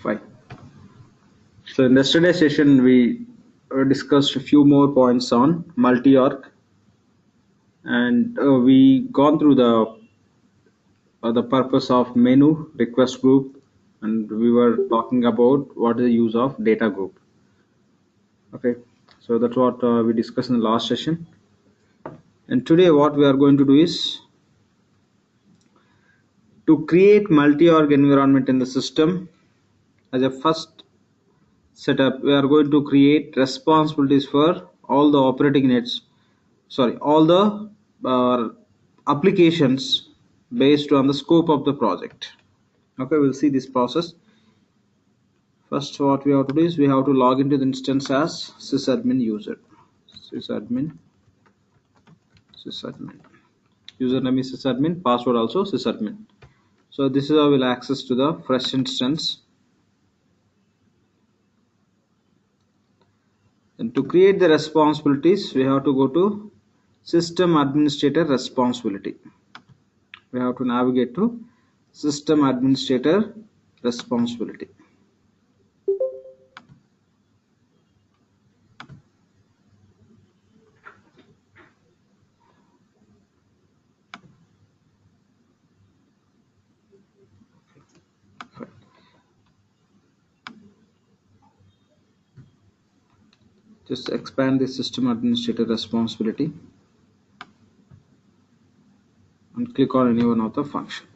Fine. So in yesterday's session, we discussed a few more points on multi-org, and we gone through the purpose of menu, request group, and we were talking about what is the use of data group. Okay, so that's what we discussed in the last session. And today what we are going to do is to create multi-org environment in the system. As a first setup, we are going to create responsibilities for all the all the applications based on the scope of the project. Okay, we'll see this process. First, what we have to do is we have to log into the instance as sysadmin user. Sysadmin. Username is sysadmin, password also sysadmin. So this is how we'll access to the fresh instance. And to create the responsibilities, we have to go to system administrator responsibility. We have to navigate to system administrator responsibility. Just expand the system administrator responsibility and click on any one of the function.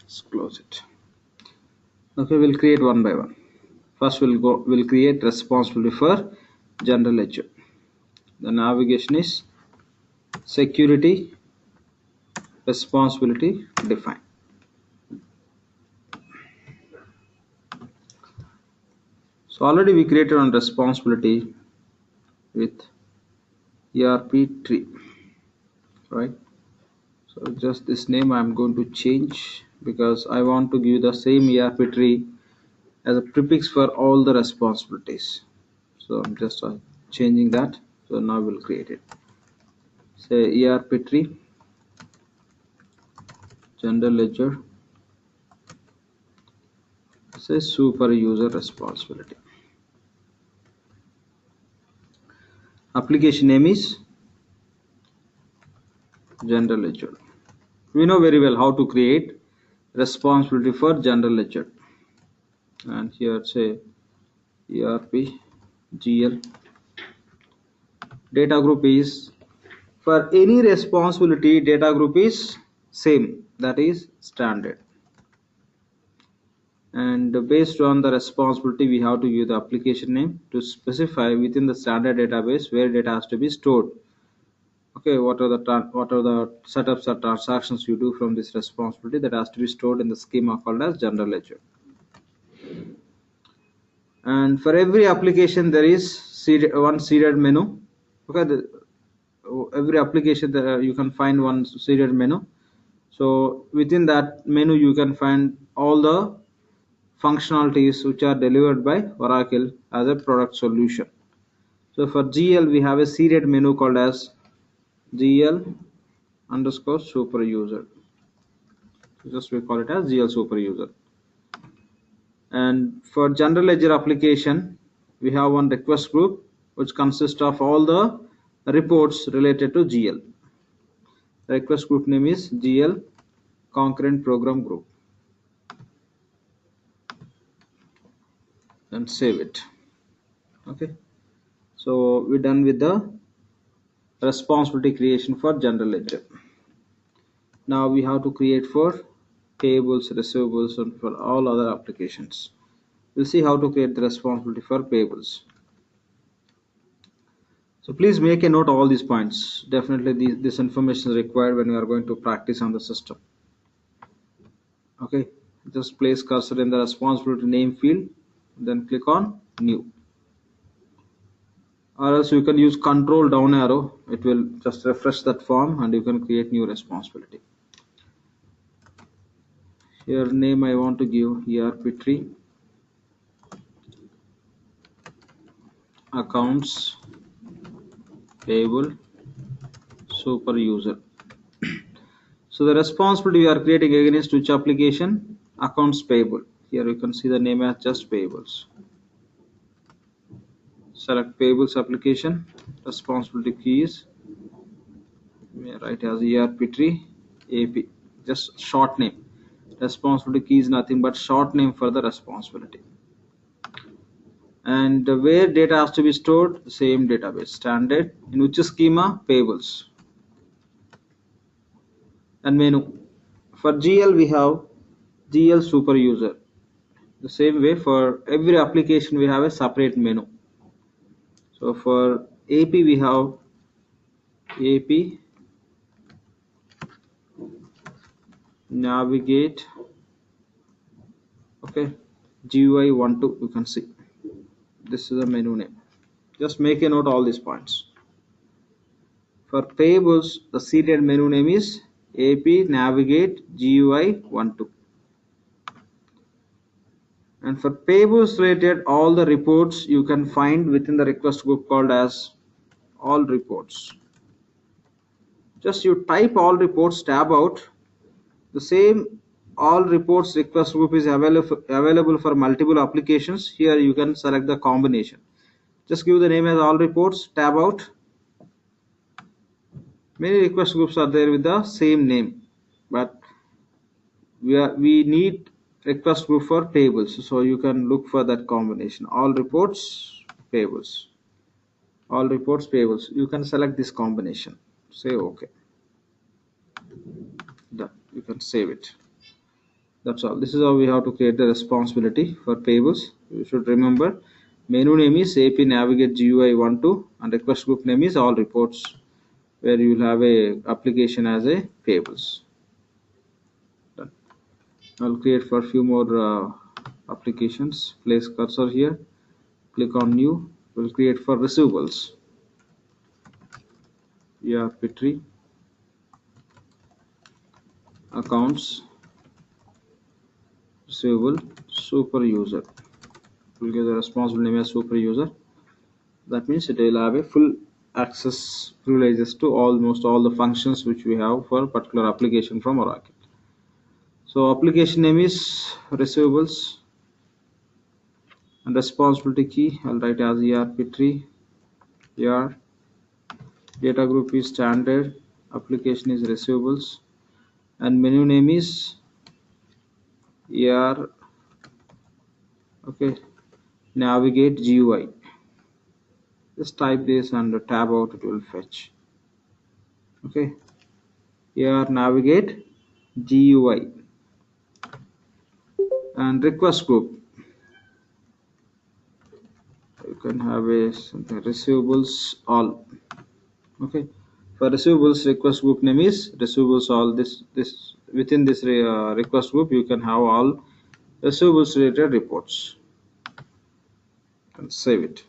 Just close it. Okay, we'll create one by one. First we'll create responsibility for general ledger. The navigation is security responsibility define. So already we created one responsibility with ERP tree, right? So just this name I'm going to change because I want to give the same ERP tree as a prefix for all the responsibilities. So I'm just changing that. So now we'll create it. Say ERP tree, general ledger, say super user responsibility. Application name is general ledger. We know very well how to create responsibility for general ledger. And here say ERP GL. Data group is, for any responsibility, data group is same, that is standard. And based on the responsibility, we have to give the application name to specify within the standard database where data has to be stored. Okay, what are the setups or transactions you do from this responsibility that has to be stored in the schema called as general ledger. And for every application there is one seeded menu. Okay, every application that you can find one seeded menu. So within that menu you can find all the functionalities which are delivered by Oracle as a product solution. So for GL we have a seeded menu called as GL underscore super user. Just we call it as GL super user. And for general ledger application, we have one request group which consists of all the reports related to GL. The request group name is GL concurrent program group. And save it. Okay. So we're done with the responsibility creation for general ledger. Now we have to create for payables, receivables, and for all other applications. We'll see how to create the responsibility for payables. So please make a note of all these points. Definitely this information is required when you are going to practice on the system. Okay, just place cursor in the responsibility name field, then click on new. Or else you can use control down arrow. It will just refresh that form and you can create new responsibility. Here name I want to give ERP tree, accounts payable super user. So the responsibility we are creating against which application? Accounts payable. Here you can see the name as just payables. Select payables application. Responsibility keys. Write as ERP tree AP. Just short name. Responsibility key is nothing but short name for the responsibility. And where data has to be stored? The same database. Standard. In which schema? Payables. And menu. For GL we have GL super user. The same way for every application we have a separate menu. So for AP we have AP navigate, okay, GUI 12 you can see. This is the menu name. Just make a note all these points. For payables, the seeded menu name is AP navigate GUI 12. And for payables related, all the reports you can find within the request group called as all reports. Just you type all reports, tab out. The same all reports request group is available for multiple applications. Here you can select the combination. Just give the name as all reports, tab out. Many request groups are there with the same name, but we need request group for payables, so you can look for that combination. All reports payables, all reports payables. You can select this combination. Say OK. Done. You can save it. That's all. This is how we have to create the responsibility for payables. You should remember menu name is AP navigate GUI 12 and request group name is all reports, where you will have a application as a payables. Done. I'll create for a few more applications. Place cursor here, click on new. We'll create for receivables. ERP tree, accounts receivable super user. We'll give the responsible name as super user. That means it will have a full access privileges to almost all the functions which we have for a particular application from Oracle. So application name is receivables and responsibility key I'll write as ERP tree. Here data group is standard, application is receivables, and menu name is okay, navigate GUI. Just type this and tab out, it will fetch. Okay, here navigate GUI and request group. You can have a something receivables all. Okay, for receivables request group name is receivables all. This within this request group you can have all receivables related reports. And save it.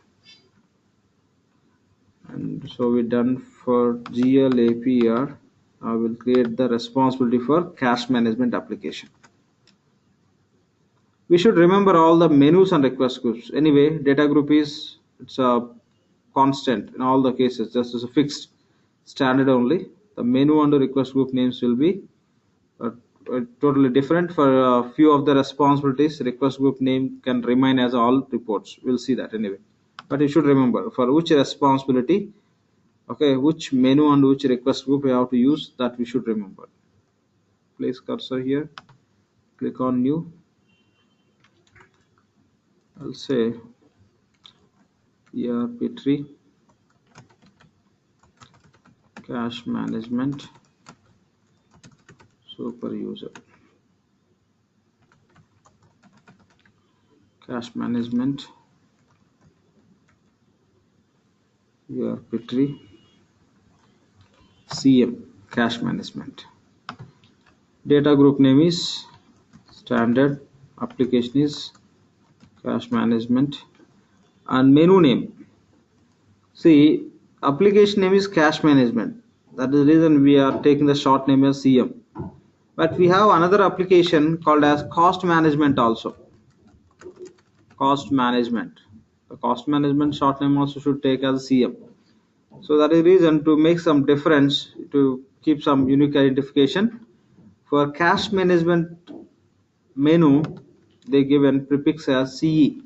And so we're done for GL APR. I will create the responsibility for cash management application. We should remember all the menus and request groups. Anyway, data group is it's a constant in all the cases, just as a fixed standard only. The menu and the request group names will be totally different. For a few of the responsibilities, request group name can remain as all reports. We'll see that anyway. But you should remember for which responsibility, okay, which menu and which request group we have to use, that we should remember. Place cursor here, click on new. I'll say ERP tree, cash management super user, cash management ERP tree, CM cash management. Data group name is standard, application is cash management, and menu name. See, application name is cash management. That is the reason we are taking the short name as CM. But we have another application called as cost management also. Cost management. The cost management short name also should take as CM. So that is reason to make some difference, to keep some unique identification. For cash management menu, they given prefix as CE.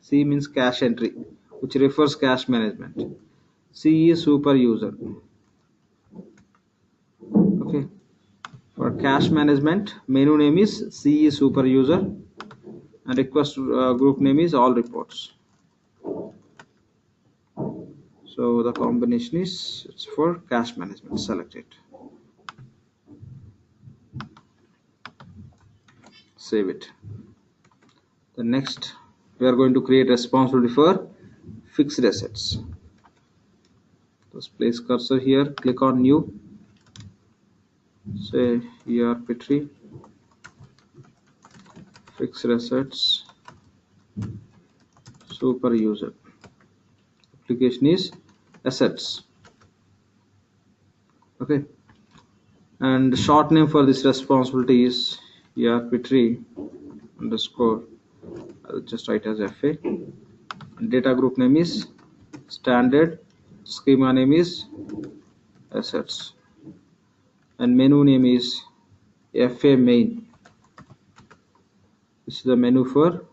C means cash entry, which refers cash management. CE super user. Okay. For cash management, menu name is CE super user, and request group name is all reports. So the combination is, it's for cash management. Select it. Save it. The next, we are going to create responsibility for fixed assets. Just place cursor here, click on new, say ERP3 fixed assets super user. Application is assets. Okay, and the short name for this responsibility is ERP3 underscore, I'll just write as FA, and data group name is standard, schema name is assets, and menu name is FA main. This is the menu for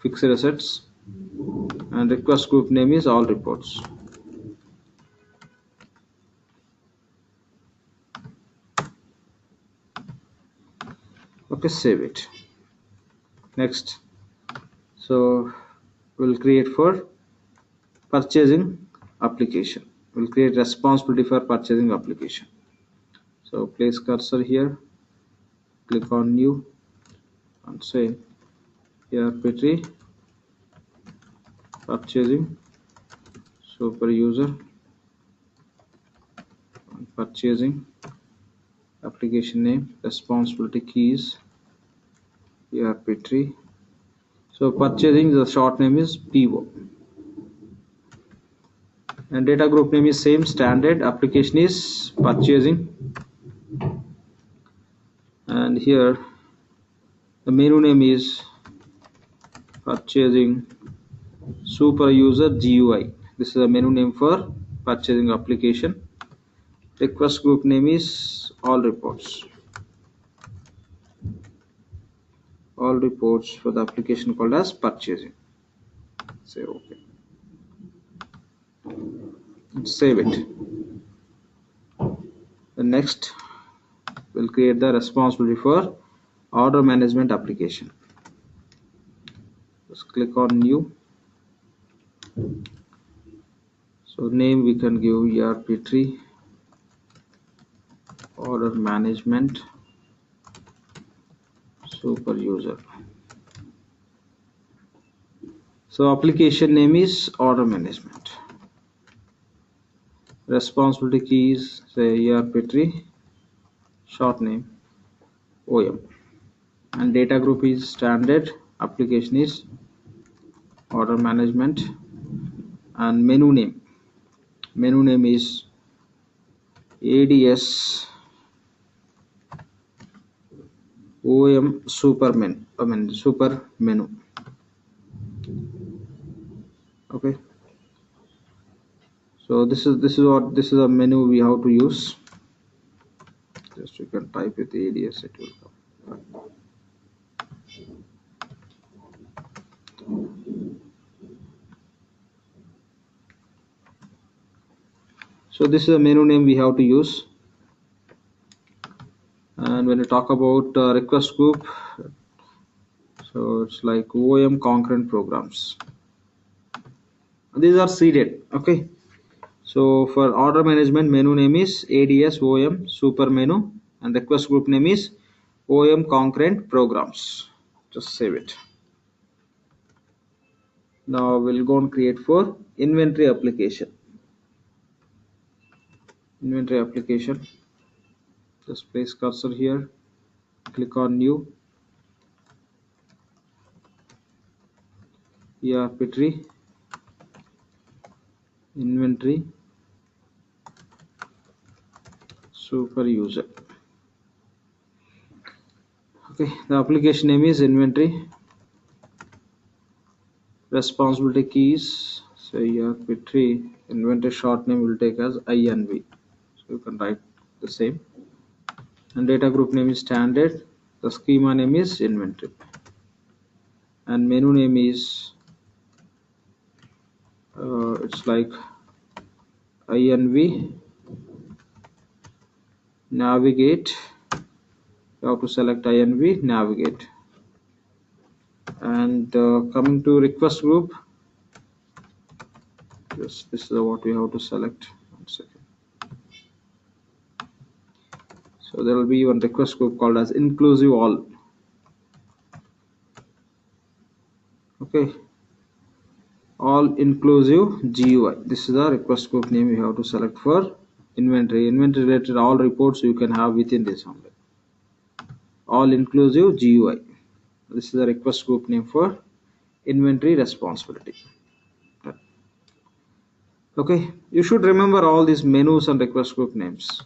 fixed assets, and request group name is all reports. Okay, save it. Next, so we'll create for purchasing application. We'll create responsibility for purchasing application. So place cursor here, click on new, and say ERP3 purchasing super user, and purchasing application name, responsibility keys ERP3. So purchasing, the short name is PO, and data group name is same, standard, application is purchasing, and here the menu name is purchasing super user GUI. This is a menu name for purchasing application. Request group name is all reports. All reports for the application called as purchasing. Say okay. Save it. The next, we'll create the responsibility for order management application. Just click on new. So name we can give ERP3 order management super user. So application name is order management. Responsibility keys, say ERP3 short name OM, and data group is standard, application is order management, and menu name is ADS OM super menu. Okay, so this is a menu we have to use. Just you can type with ADS, it will come. So this is a menu name we have to use. And when you talk about request group, so it's like OM concurrent programs. These are seeded. Okay, so for order management, menu name is ADS OM super menu, and request group name is OM concurrent programs. Just save it. Now we'll go and create for inventory application. Inventory application, just place cursor here, click on new, ERP3 inventory super user. Okay, the application name is inventory Responsibility keys, so ERP3 inventory short name will take as INV, so you can write the same. And data group name is standard, the schema name is inventory, and menu name is it's like INV navigate. You have to select INV navigate. And coming to request group, this is what we have to select. 1 second. So there will be one request group called as inclusive all. Okay, all inclusive GUI. This is the request group name you have to select for inventory. Inventory related all reports you can have within this only. All inclusive GUI. This is the request group name for inventory responsibility. Okay, you should remember all these menus and request group names.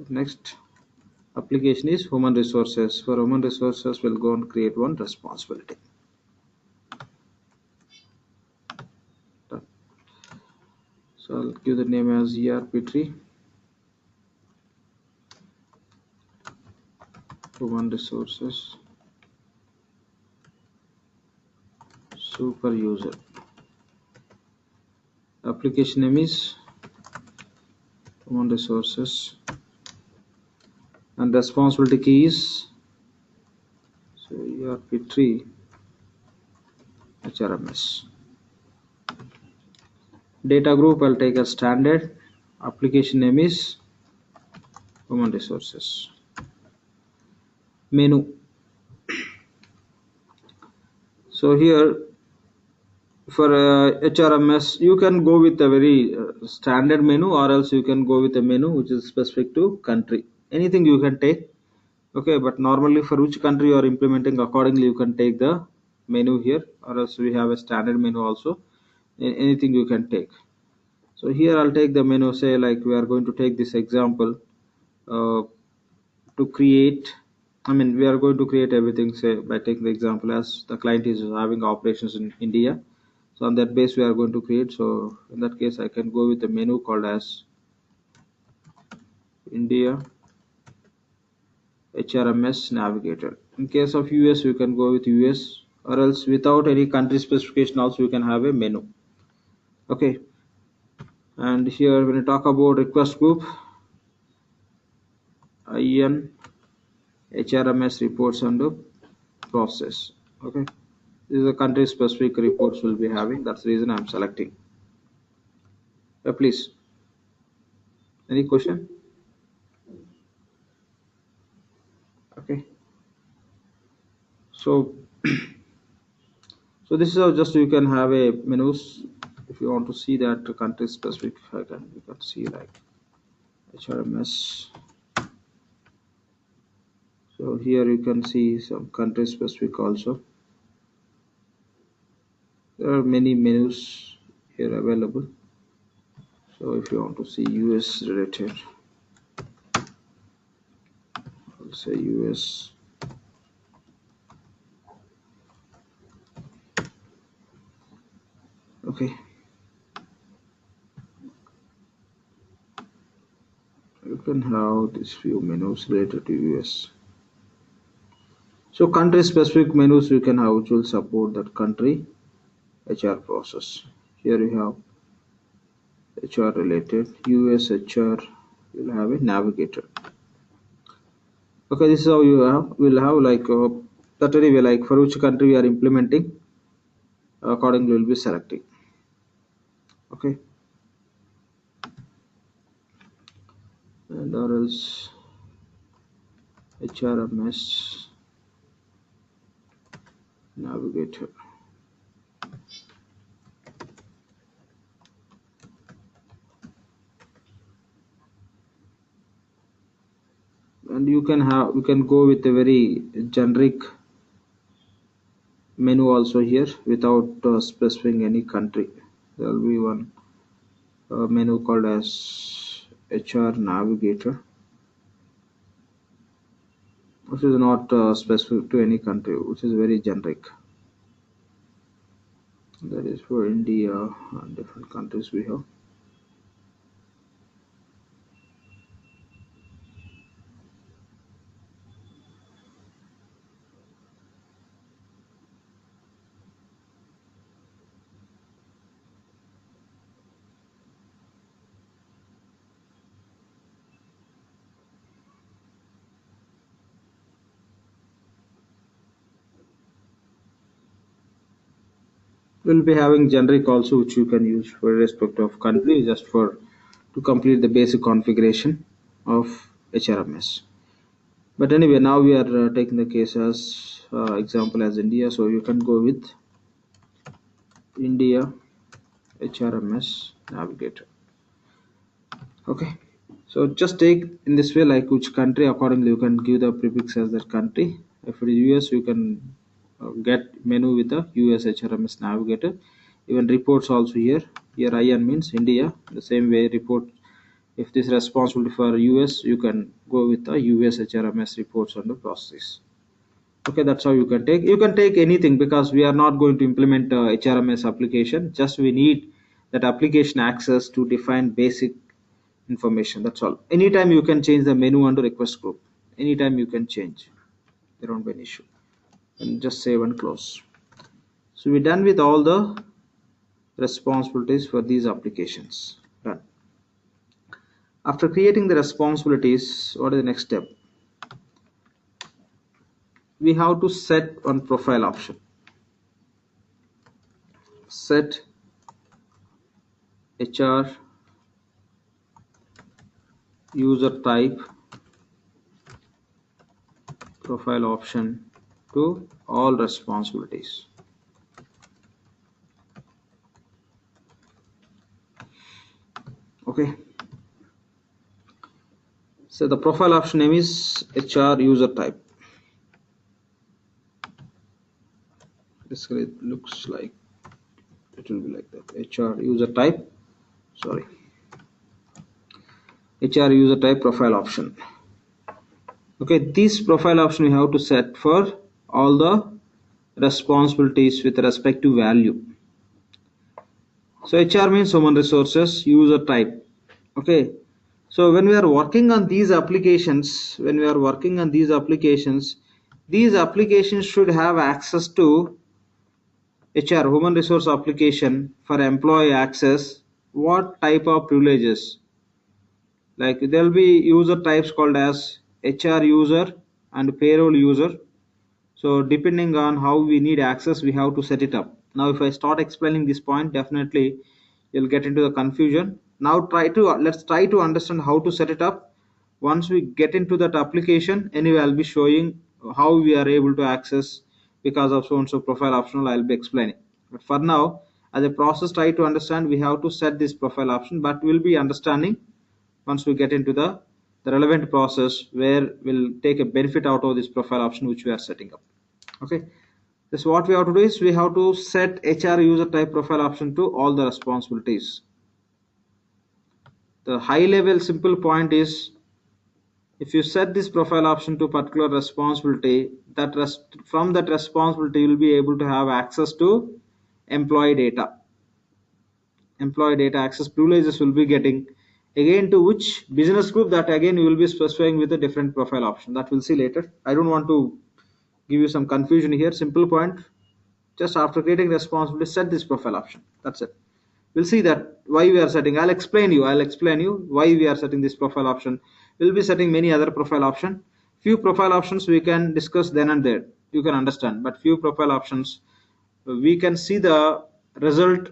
Next application is human resources. For human resources, we'll go and create one responsibility. Done. So I'll give the name as ERP3 human resources super user. Application name is human resources, and responsibility key is so ERP3 HRMS. Data group I'll take as standard. Application name is human resources. Menu. So here for HRMS you can go with a very standard menu, or else you can go with a menu which is specific to country. Anything you can take. Okay, but normally for which country you are implementing, accordingly you can take the menu here, or else we have a standard menu also. Anything you can take. So here I'll take the menu, say like we are going to take this example to create, we are going to create everything, say by taking the example as the client is having operations in India. So on that base we are going to create. So in that case I can go with a menu called as India HRMS navigator. In case of US you can go with US, or else without any country specification also you can have a menu. Okay, and here when you talk about request group, IN HRMS reports under process. Okay, this is a country specific reports will be having, that's the reason I'm selecting. Please, any question? Okay, so so this is how just you can have a menus. If you want to see that country specific, you can see like HRMS. So here you can see some country specific also. There are many menus here available. So if you want to see US related, I'll say US. Okay, you can have these few menus related to US. So country specific menus you can have which will support that country HR process. Here you have HR related, US HR, you'll have a navigator. Okay, this is how you have, will have like that anyway, like for which country we are implementing, accordingly we'll be selecting. Okay, and or else HRMS navigator. And you can go with a very generic menu also here without specifying any country. There will be one menu called as HR navigator, which is not specific to any country, which is very generic. That is for India and different countries we have. We'll be having generic also, which you can use for irrespective of country, just for to complete the basic configuration of HRMS. But anyway, now we are taking the case as example as India, so you can go with India HRMS navigator. Okay, so just take in this way, like which country, accordingly you can give the prefix as that country. If it is US, you can get menu with the US HRMS navigator. Even reports also here. Here IN means India. The same way report. If this is responsibility for US, you can go with the US HRMS reports on the process. Okay, that's how you can take. You can take anything because we are not going to implement HRMS application. Just we need that application access to define basic information. That's all. Anytime you can change the menu under request group. Anytime you can change. There won't be an issue. And just save and close. So we're done with all the responsibilities for these applications. Done. After creating the responsibilities, what is the next step? We have to set one profile option. Set HR user type profile option to all responsibilities. Okay, so the profile option name is HR user type. Basically it looks like it will be like that. HR user type, sorry, HR user type profile option. Okay, this profile option we have to set for all the responsibilities with respect to value. So HR means human resources, user type. Okay, so when we are working on these applications, these applications should have access to HR, human resource application, for employee access. What type of privileges? Like there will be user types called as HR user and payroll user. So depending on how we need access, we have to set it up. Now if I start explaining this point, definitely you'll get into the confusion. Now let's try to understand how to set it up. Once we get into that application, anyway I'll be showing how we are able to access because of so and so profile optional. I'll be explaining, but for now as a process, try to understand we have to set this profile option, but we'll be understanding once we get into the relevant process where we'll take a benefit out of this profile option which we are setting up. Okay, this what we have to do is we have to set HR user type profile option to all the responsibilities. The high level simple point is, if you set this profile option to particular responsibility, from that responsibility you will be able to have access to employee data. Employee data access privileges will be getting again to which business group, that again you will be specifying with a different profile option that we'll see later. I don't want to give you some confusion here. Simple point, just after creating responsibility, set this profile option. That's it. We'll see that why we are setting. I'll explain you why we are setting this profile option. We'll be setting many other profile option. Few profile options we can discuss then and there, you can understand, but few profile options we can see the result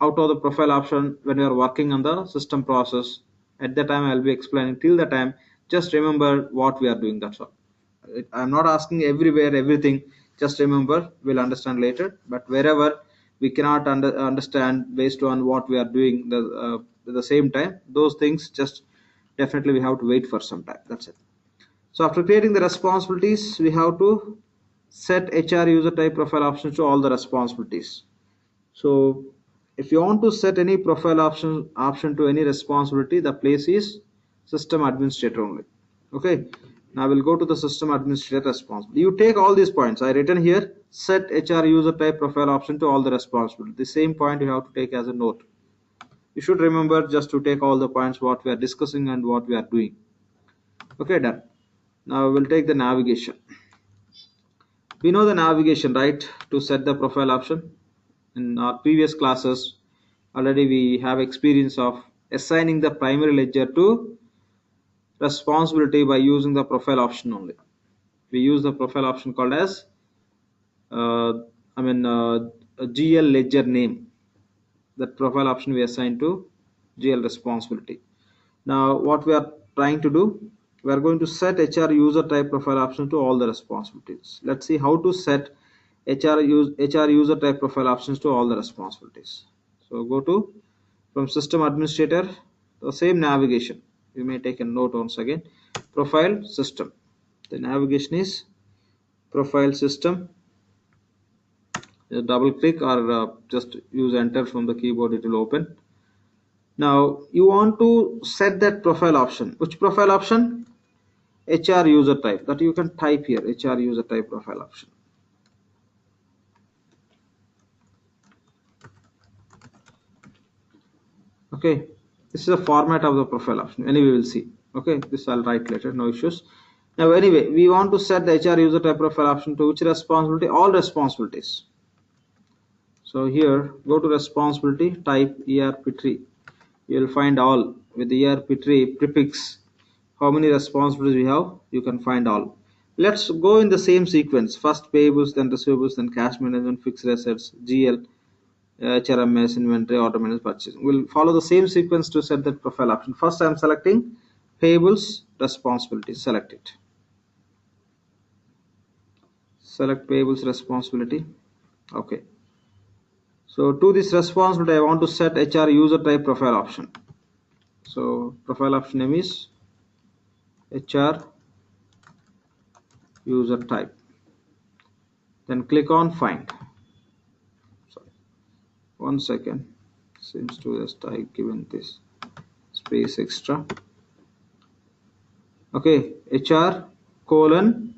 out of the profile option when we are working on the system process. At that time I'll be explaining. Till the time, just remember what we are doing, that's all. I'm not asking everywhere everything, just remember, we'll understand later. But wherever we cannot understand based on what we are doing at the same time, those things just definitely we have to wait for some time. That's it. So after creating the responsibilities, we have to set HR user type profile options to all the responsibilities. So if you want to set any profile option to any responsibility, the place is system administrator only. Okay, now we'll go to the system administrator responsibility. You take all these points I written here, set HR user type profile option to all the responsibility. The same point you have to take as a note. You should remember just to take all the points what we are discussing and what we are doing. Okay, done. Now we'll take the navigation. We know the navigation, right, to set the profile option. In our previous classes, already we have experience of assigning the primary ledger to responsibility by using the profile option only. We use the profile option called as uh, a GL ledger name. That profile option we assign to GL responsibility. Now what we are trying to do, we are going to set HR user type profile option to all the responsibilities. Let's see how to set HR user type profile options to all the responsibilities. So go to from system administrator, the same navigation. You may take a note once again. Profile system. The navigation is profile system. Double click or just use enter from the keyboard, it will open. Now you want to set that profile option. Which profile option? HR user type. That you can type here, HR user type profile option. Okay, this is the format of the profile option. Anyway, we'll see. Okay, this I'll write later, no issues. Now anyway, we want to set the HR user type profile option to which responsibility? All responsibilities. So here, go to responsibility, type ERP3. You will find all. With the ERP3 prefix, how many responsibilities we have, you can find all. Let's go in the same sequence. First payables, then receivables, then cash management, fixed assets, GL, HRMS, inventory, order management, purchasing. We'll follow the same sequence to set that profile option. First I'm selecting payables responsibility. Select it. Select payables responsibility. Okay. So to this responsibility, I want to set HR user type profile option. So profile option name is HR user type. Then click on find. Sorry, 1 second. Seems to just I given this space extra. Okay, HR colon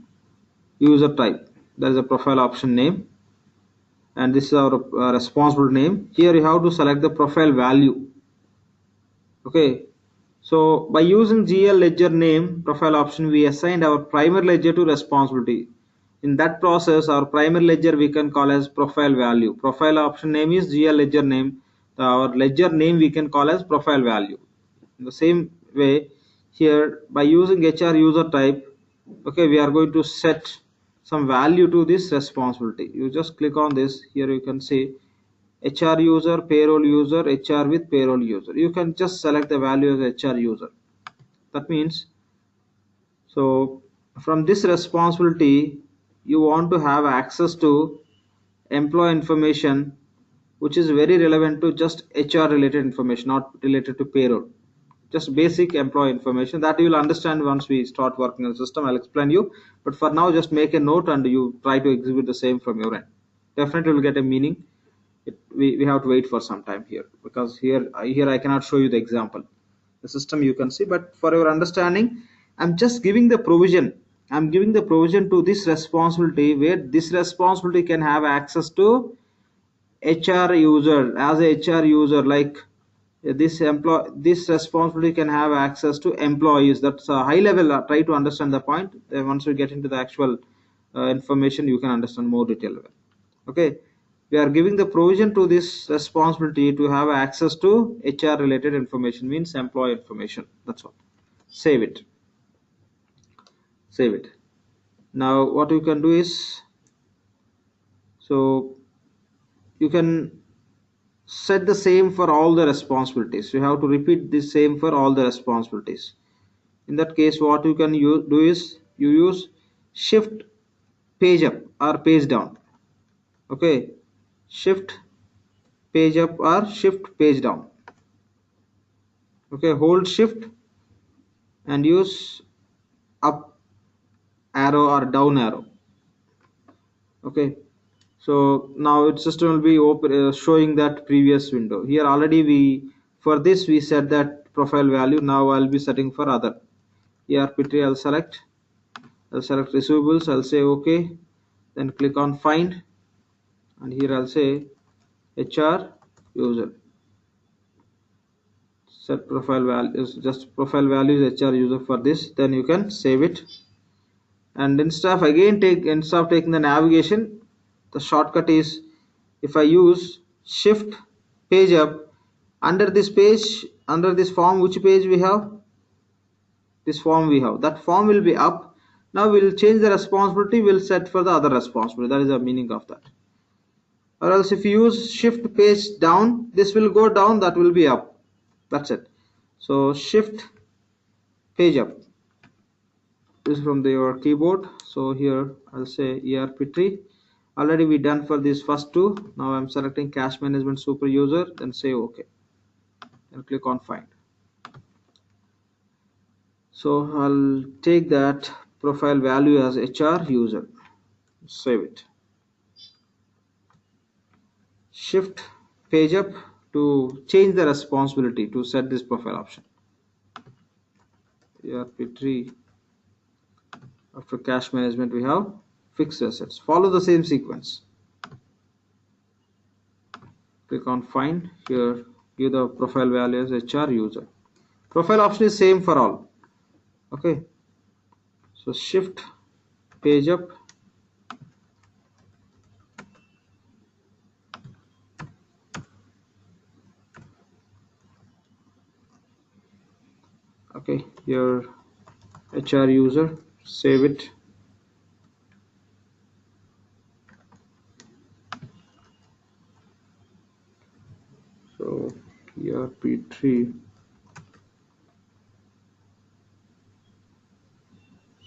user type. That is a profile option name, and this is our responsible name. Here you have to select the profile value. Okay, so by using GL ledger name profile option, we assigned our primary ledger to responsibility. In that process, our primary ledger we can call as profile value. Profile option name is GL ledger name. Our ledger name we can call as profile value. In the same way, here by using HR user type, okay, we are going to set some value to this responsibility. You just click on this. Here you can see HR user, payroll user, HR with payroll user. You can just select the value as HR user. That means, so from this responsibility, you want to have access to employee information, which is very relevant to just HR related information, not related to payroll. Just basic employee information that you will understand once we start working on the system. I'll explain you, but for now just make a note and you try to exhibit the same from your end. Definitely will get a meaning. We have to wait for some time here, because here I cannot show you the example. The system you can see, but for your understanding, I'm just giving the provision. I'm giving the provision to this responsibility, where this responsibility can have access to HR user. As a HR user, like this responsibility can have access to employees. That's a high level. Try to understand the point. Once we get into the actual information, you can understand more detail. Okay, we are giving the provision to this responsibility to have access to HR related information, means employee information. That's all. Save it. Save it. Now what you can do is, so you can set the same for all the responsibilities. You have to repeat the same for all the responsibilities. In that case, what you can do is you use shift page up or page down. Okay, shift page up or shift page down. Okay, hold shift and use up arrow or down arrow. Okay, so now its system will be open, showing that previous window. Here already for this we set that profile value. Now I'll be setting for other. ERP3 I'll select receivables. I'll say okay. then click on find, and here I'll say HR user. Set profile values, just profile values HR user for this. Then you can save it, and instead of taking the navigation, the shortcut is, if I use shift page up, under this page, under this form, which page we have, this form we have, that form will be up. Now we'll change the responsibility, we'll set for the other responsibility. That is the meaning of that. Or else if you use shift page down, this will go down, that will be up. That's it. So shift page up, this is from your keyboard. So here I'll say ERP tree. Already we done for these first two. Now I'm selecting cache management super user, then say OK, and click on find. So I'll take that profile value as HR user, save it. Shift page up to change the responsibility to set this profile option. ERP tree. After cache management we have fixed assets. Follow the same sequence. Click on find. Here give the profile value as HR user. Profile option is same for all. Okay. So shift page up. Okay, your HR user, save it. So ERP3.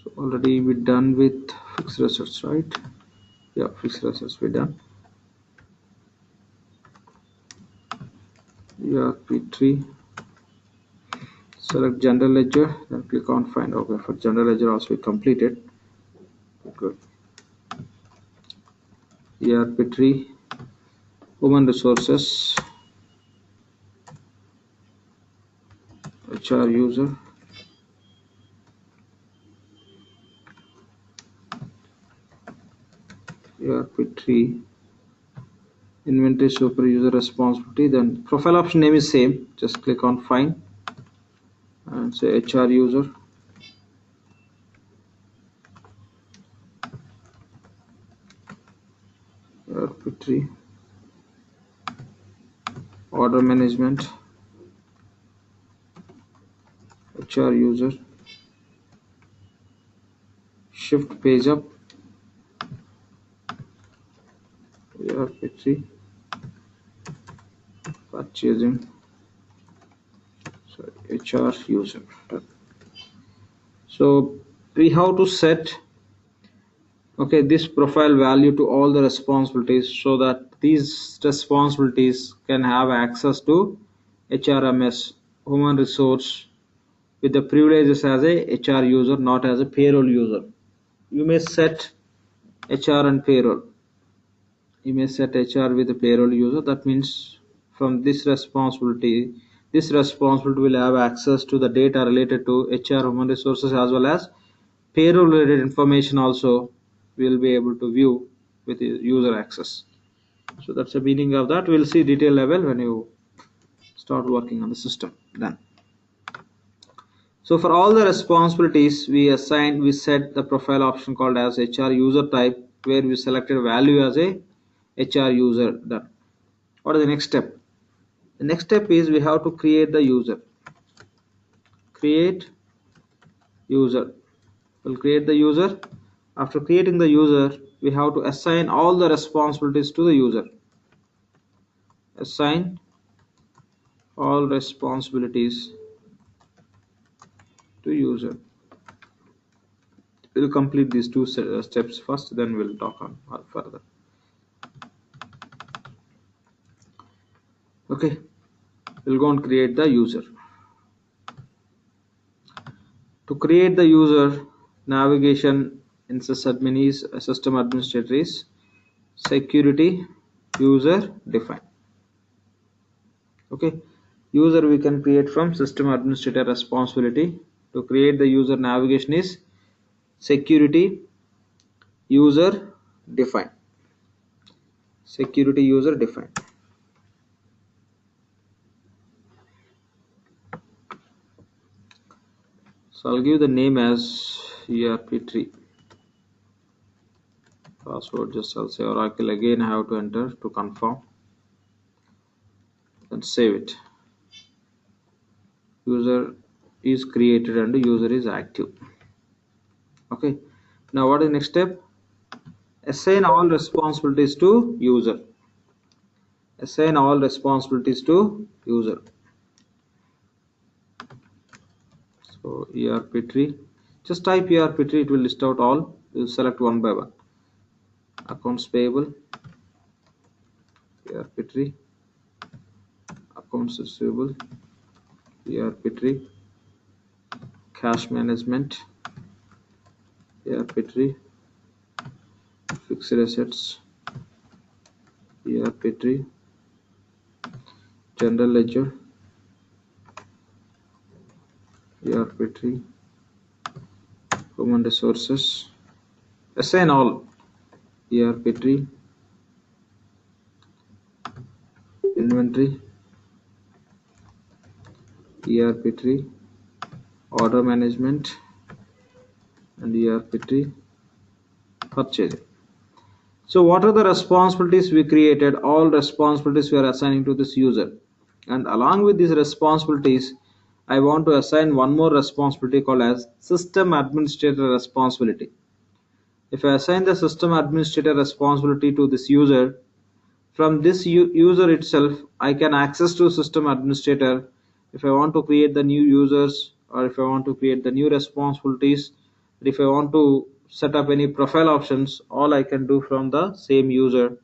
So already we done with fixed assets, right? Yeah, fixed assets we done. ERP3. Select general ledger, then click on find. Okay, for general ledger also we completed. Good. ERP3, human resources, HR user, ERP3, inventory super user responsibility. Then profile option name is same. Just click on find and say HR user. ERP3, order management, HR user, shift page up, ERP3, purchasing, sorry, HR user. So we have to set this profile value to all the responsibilities, so that these responsibilities can have access to HRMS, human resource, with the privileges as a HR user, not as a payroll user. You may set HR and payroll. You may set HR with a payroll user. That means from this responsibility will have access to the data related to HR, human resources, as well as payroll related information also will be able to view with user access. So that's the meaning of that. We'll see detail level when you start working on the system. Done. So for all the responsibilities we set the profile option called as HR user type, where we selected value as a HR user. Done. What is the next step? The next step is we have to create the user. Create user. We'll create the user. After creating the user, we have to assign all the responsibilities to the user. Assign all responsibilities to user. We'll complete these two steps first, then we'll talk on further. Okay, we'll go and create the user. To create the user, navigation in sysadmin is system administrator is security user define. Okay, user we can create from system administrator responsibility. To create the user, navigation is security user define. Security user define. So I'll give the name as ERP3. Password, just I'll say Oracle. Again I have to enter to confirm. Then save it. User is created and user is active. Okay. Now what is the next step? Assign all responsibilities to user. Assign all responsibilities to user. So ERP3. Just type ERP3. It will list out all. You select one by one. Accounts payable. ERP3. Accounts receivable. ERP3. Cash management. ERP3. Fixed assets. ERP3. General ledger. ERP3. Human resources. Assign all. ERP3. Inventory. ERP3. Order management. And ERP3. Purchasing. So what are the responsibilities we created? All responsibilities we are assigning to this user. And along with these responsibilities, I want to assign one more responsibility called as system administrator responsibility. If I assign the system administrator responsibility to this user, from this user itself, I can access to system administrator if I want to create the new users, or if I want to create the new responsibilities, if I want to set up any profile options, all I can do from the same user.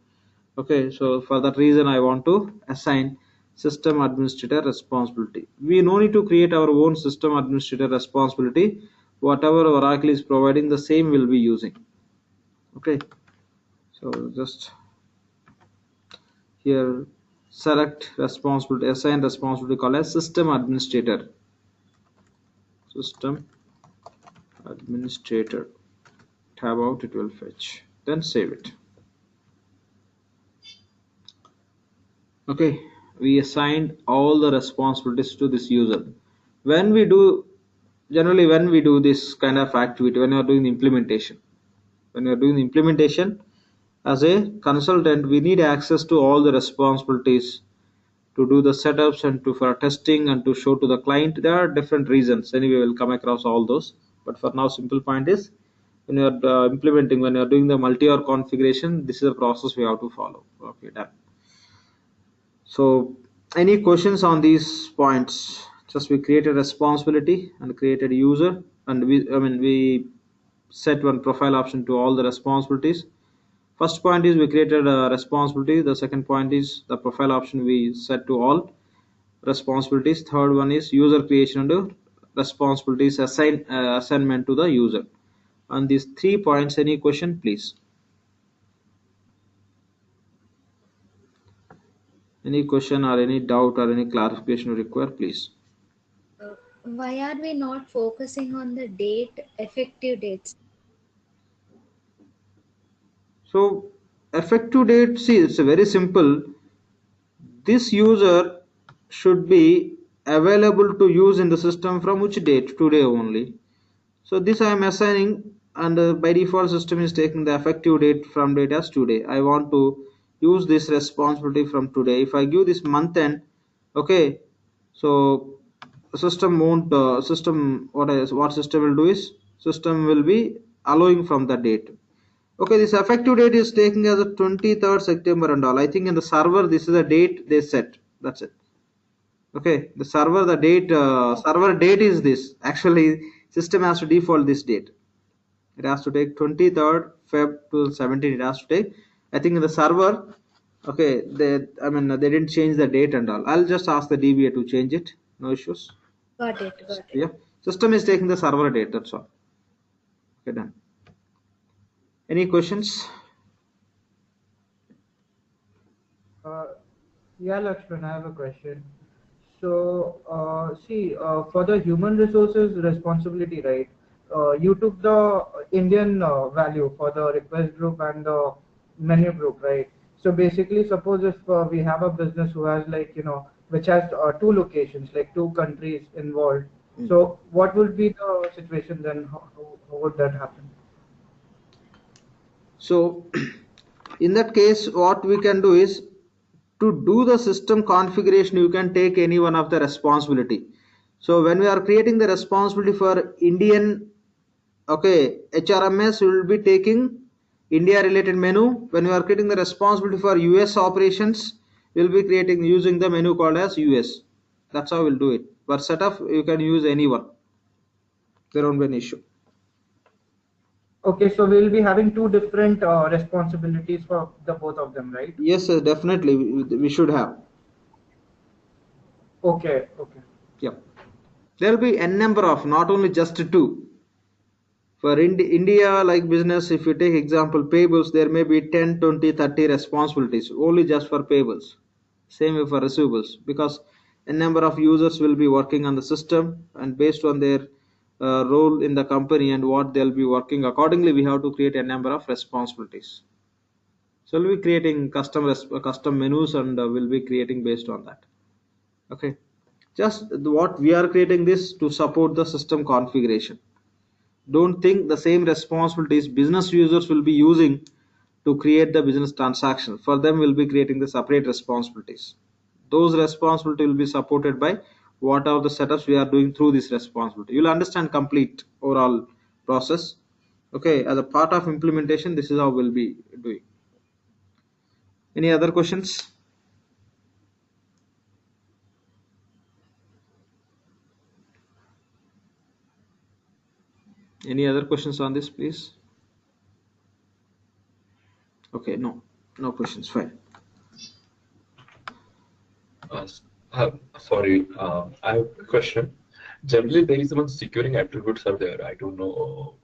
Okay, so for that reason I want to assign system administrator responsibility. We no need to create our own system administrator responsibility. Whatever Oracle is providing, the same will be using. Okay, so just here select responsibility, assign responsibility called as system administrator. System administrator. Tab out, it will fetch. Then save it. Okay, we assigned all the responsibilities to this user. When we do, generally when we do this kind of activity, when you are doing the implementation, as a consultant, we need access to all the responsibilities to do the setups and to for testing and to show to the client. There are different reasons. Anyway, we'll come across all those. But for now, simple point is when you are implementing, when you are doing the multi-hour configuration, this is a process we have to follow. Okay, done. So any questions on these points? Just we created responsibility and created user, and we set one profile option to all the responsibilities. First point is we created a responsibility. The second point is the profile option we set to all responsibilities. Third one is user creation and responsibilities assignment to the user. On these 3 points, any question, please? Any question or any doubt or any clarification you require, please? Why are we not focusing on the date, effective dates? So effective date, see, it's a very simple. This user should be available to use in the system from which date? Today only. So this I am assigning, and by default system is taking the effective date from date as today. I want to use this responsibility from today. If I give this month end, okay, so system won't system what system will do is system will be allowing from the date. Okay, this effective date is taking as a 23rd September and all. I think in the server this is the date they set. That's it. Okay, the server, the date, server date is this. Actually, system has to default this date. It has to take 23rd Feb to 17. It has to take. I think in the server, okay, they didn't change the date and all. I'll just ask the DBA to change it. No issues. Got it, got it. Yeah, system is taking the server date. That's all. Okay, done. Any questions? Uh, yeah, Lakshman, I have a question. So, see, for the human resources responsibility, right? You took the Indian value for the request group and the menu group, right? So basically, suppose if we have a business who has like, which has two locations, like two countries involved. So what would be the situation then? How would that happen? So in that case, what we can do is, to do the system configuration, you can take any one of the responsibility. So when we are creating the responsibility for Indian, okay, HRMS, we will be taking India related menu. When we are creating the responsibility for US operations, we will be creating using the menu called as US. That's how we'll do it. For setup, you can use any one. There won't be an issue. Okay, so we'll be having two different responsibilities for the both of them, right? Yes, sir, definitely. We should have. Okay, okay. Yeah. There will be n number of, not only just two. For India, like business, if you take example payables, there may be 10, 20, 30 responsibilities only just for payables. Same way for receivables, because a number of users will be working on the system, and based on their role in the company and what they'll be working accordingly, we have to create a number of responsibilities. So we'll be creating custom menus, and we'll be creating based on that. Okay, just what we are creating this to support the system configuration. Don't think the same responsibilities business users will be using to create the business transaction. For them, we'll be creating the separate responsibilities. Those responsibilities will be supported by what are the setups we are doing through this responsibility. You'll understand complete overall process. Okay, as a part of implementation, this is how we'll be doing. Any other questions? Any other questions on this, please? Okay, no questions. Fine. Uh, Sorry, I have a question. Generally, there is one securing attributes are there. I don't know,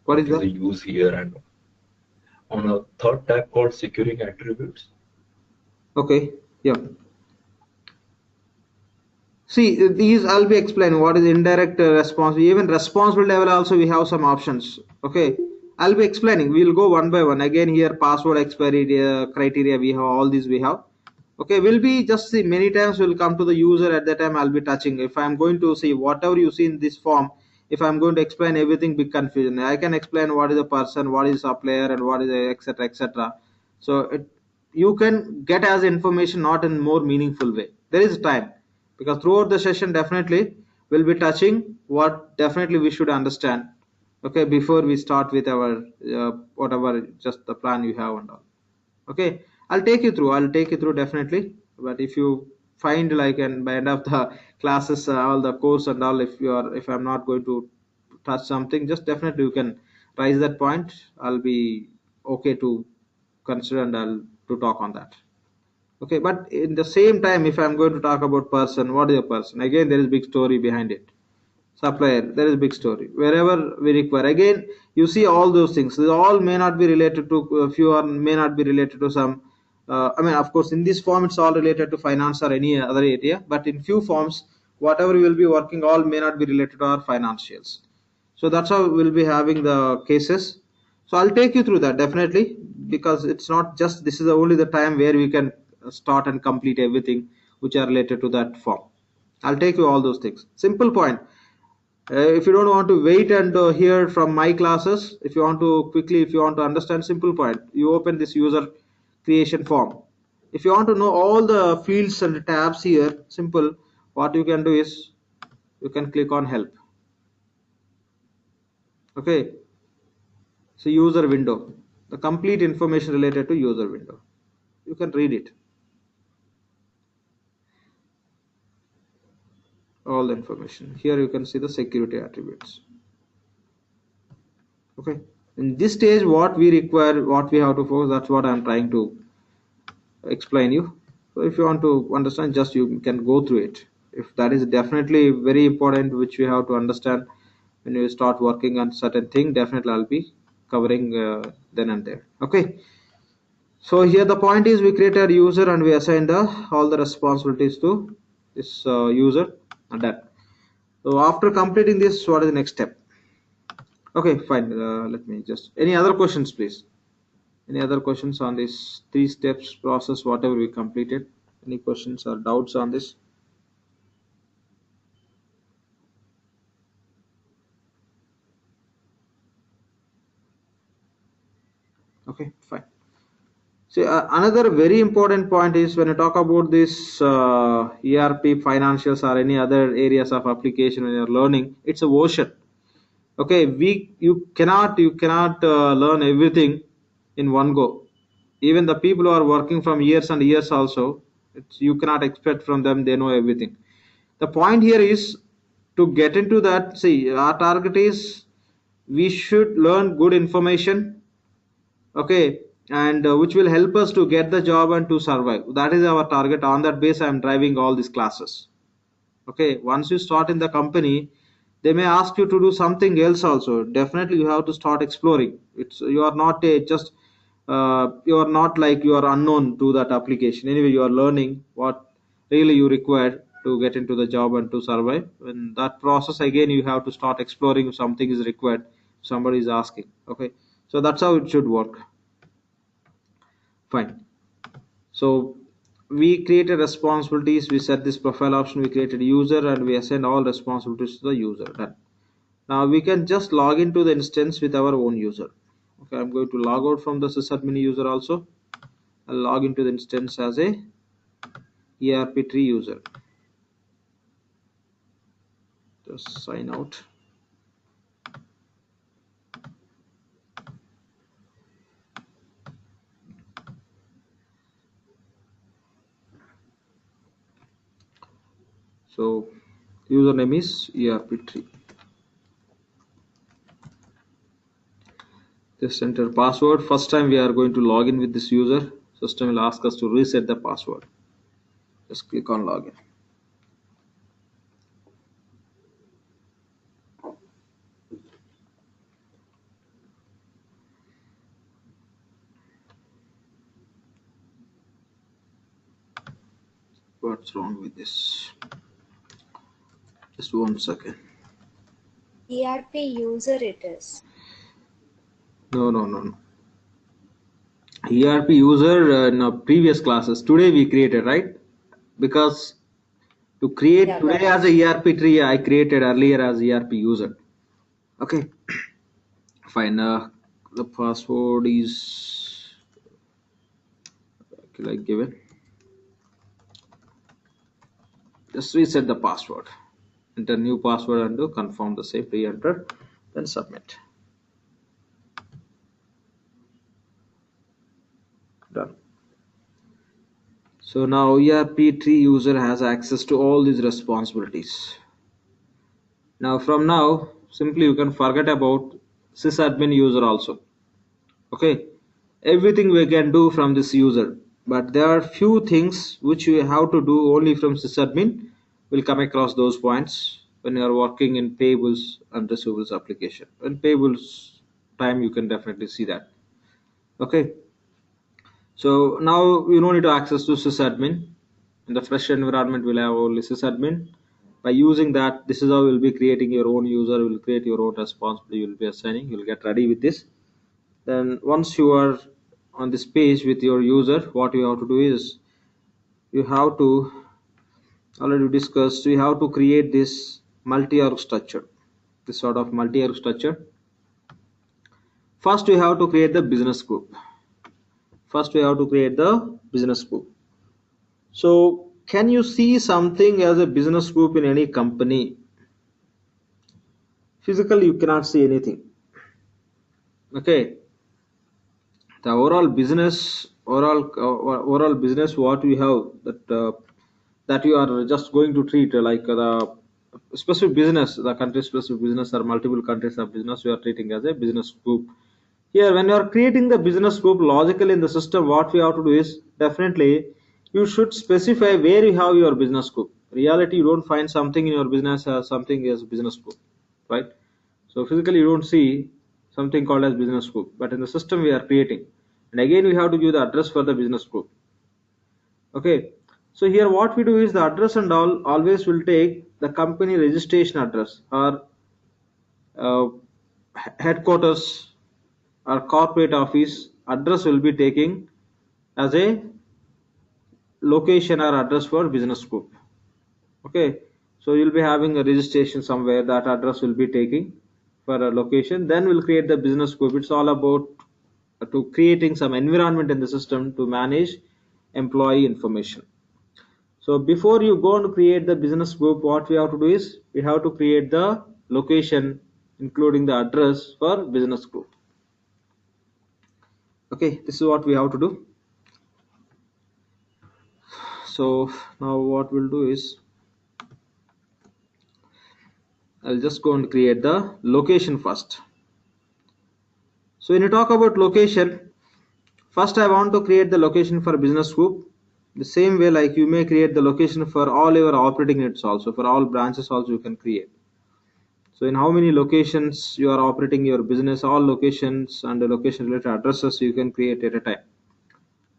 What is the that? use here, and on a third tab called securing attributes. Okay, yeah. See, these I'll be explaining what is indirect response. Even responsible level also we have some options. Okay, I'll be explaining. We'll go one by one. Again, here password expiry criteria we have, all these we have. Okay, we'll be just see many times we'll come to the user. At that time I'll be touching. If I'm going to see whatever you see in this form, if I'm going to explain everything, big confusion. I can explain what is a person, what is supplier, and what is a etc etc. So you can get as information not in more meaningful way. There is time, because throughout the session definitely we'll be touching what definitely we should understand, okay, before we start with our whatever just the plan you have and all. Okay, I'll take you through definitely. But if you find like, and by end of the classes, all the course and all, if I'm not going to touch something, just definitely you can raise that point. I'll be okay to consider, and I'll to talk on that. Okay, but in the same time, if I'm going to talk about person, what is a person? Again, there is big story behind it. Supplier, there is big story. Wherever we require, again, you see all those things. They all may not be related to a few, or may not be related to some. I mean, of course, in this form, it's all related to finance or any other area. But in few forms, whatever we will be working, all may not be related to our financials. So that's how we'll be having the cases. So I'll take you through that definitely, because it's not just this is the only the time where we can start and complete everything which are related to that form. I'll take you all those things. Simple point. If you don't want to wait and hear from my classes, if you want to quickly, if you want to understand, simple point, you open this user creation form. If you want to know all the fields and tabs here, simple, what you can do is you can click on help. Okay, so user window, the complete information related to user window, you can read it, all the information. Here you can see the security attributes. Okay, in this stage what we require, what we have to focus, that's what I'm trying to explain you. So if you want to understand, just you can go through it. If that is definitely very important, which we have to understand when you start working on certain thing, definitely I'll be covering then and there. Okay, so here the point is, we created a user and we assigned all the responsibilities to this user, and that. So after completing this, what is the next step? Okay, fine. Let me just, any other questions, please? Any other questions on this three steps process, whatever we completed? Any questions or doubts on this? Okay, fine. See, another very important point is when you talk about this ERP, financials, or any other areas of application when you're learning, it's a ocean. Okay, you cannot learn everything in one go. Even the people who are working from years and years also, you cannot expect from them they know everything. The point here is to get into that. See, our target is we should learn good information, okay, and which will help us to get the job and to survive. That is our target. On that base, I am driving all these classes. Okay, once you start in the company, they may ask you to do something else also. Definitely you have to start exploring. It's, you are not a just you are not like you are unknown to that application. Anyway, you are learning what really you require to get into the job and to survive. In that process, again, you have to start exploring if something is required, somebody is asking. Okay, so that's how it should work. Fine. So we created responsibilities, we set this profile option, we created user, and we assign all responsibilities to the user. Done. Now we can just log into the instance with our own user. Okay, I'm going to log out from the sysadmin user also. I'll log into the instance as a ERP tree user. Just sign out. So username is ERP tree. Just enter password. First time we are going to log in with this user. System will ask us to reset the password. Just click on login. What's wrong with this? Just 1 second. ERP user it is. No. ERP user in our previous classes. Today we created, right? Because to create Yeah, today got as a ERP tree, I created earlier as ERP user. Okay, fine. The password is like given. Just reset the password. Enter new password and do confirm the same. Re-enter, then submit. Done. So now ERP tree user has access to all these responsibilities. Now from now, simply you can forget about sysadmin user also. Okay, everything we can do from this user, but there are few things which you have to do only from sysadmin. We'll come across those points when you are working in payables and receivables application. In payables time, you can definitely see that. Okay, so now you don't need to access to sysadmin. In the fresh environment, we'll have only sysadmin. By using that, this is how you'll be creating your own user. Will create your own responsibility. You'll be assigning. You'll get ready with this. Then once you are on this page with your user, what you have to do is you have to, already discussed, you have to create this multi-org structure, this sort of multi-org structure. First we have to create the business group. So can you see something as a business group in any company? Physically you cannot see anything. Okay, the overall business what we have, that you are just going to treat like the specific business, the country specific business or multiple countries of business, you are treating as a business group. Here when you are creating the business group logically in the system, what we have to do is definitely you should specify where you have your business group. Reality, you don't find something in your business as something as business group, right? So physically you don't see something called as business group, but in the system we are creating. And again we have to give the address for the business group. Okay. So here what we do is the address and all always will take the company registration address or headquarters or corporate office address will be taking as a location or address for business group. Okay, so you'll be having a registration somewhere, that address will be taking for a location, then we'll create the business group. It's all about to creating some environment in the system to manage employee information. So before you go and create the business group, what we have to do is we have to create the location including the address for business group. Okay, this is what we have to do. So now what we'll do is I'll just go and create the location first. So when you talk about location, first I want to create the location for business group. The same way like you may create the location for all your operating units also, for all branches also you can create. So in how many locations you are operating your business, all locations and the location related addresses you can create at a time.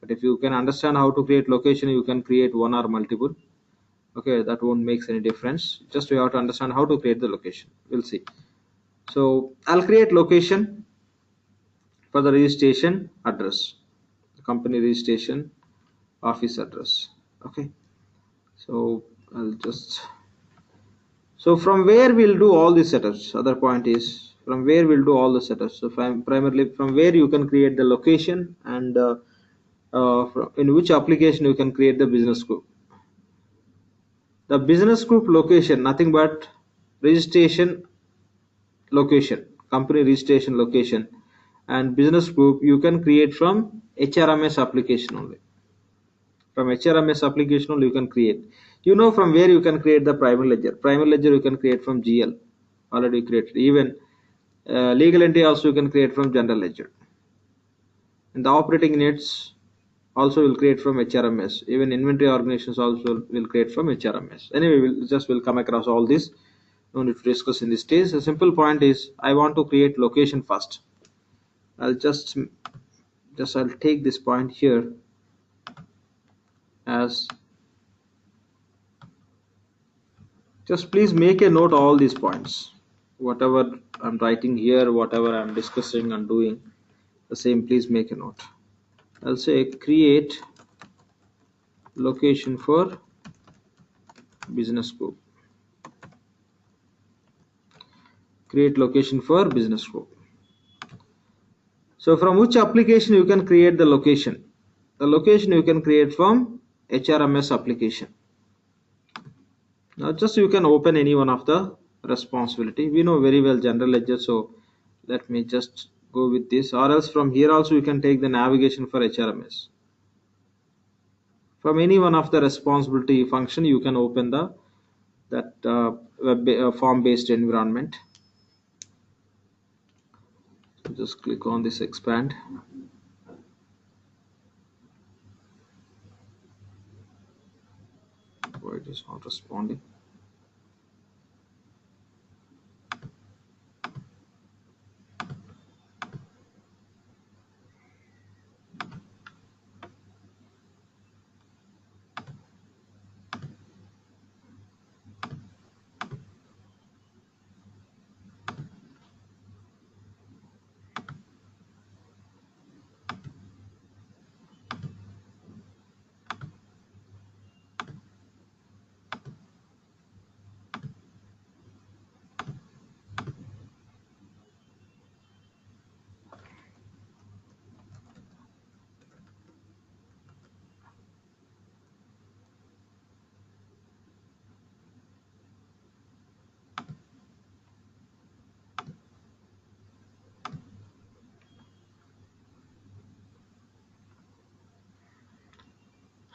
But if you can understand how to create location, you can create one or multiple. Okay, that won't make any difference. Just you have to understand how to create the location. We'll see. So I'll create location for the registration address, the company registration office address. Okay, so I'll just, so from where we'll do all the setups. Other point is from where we'll do all the setups. So primarily from where you can create the location and in which application you can create the business group. The business group location, nothing but registration location, company registration location, and business group you can create from HRMS application only. From HRMS application only you can create. You know from where you can create the primary ledger. Primary ledger you can create from GL, already created. Even legal entity also you can create from general ledger. And the operating units also will create from HRMS. Even inventory organizations also will create from HRMS. Anyway, we'll come across all this. No need to discuss in this stage. The simple point is I want to create location first. I'll take this point here as, just please make a note all these points. Whatever I'm writing here, whatever I'm discussing and doing, the same please make a note. I'll say create location for business group. Create location for business group. So from which application you can create the location? The location you can create from HRMS application. Now just you can open any one of the responsibility. We know very well general ledger, so let me just go with this, or else from here also you can take the navigation for HRMS. From any one of the responsibility function you can open that form based environment. So just click on this expand. Why it is not responding?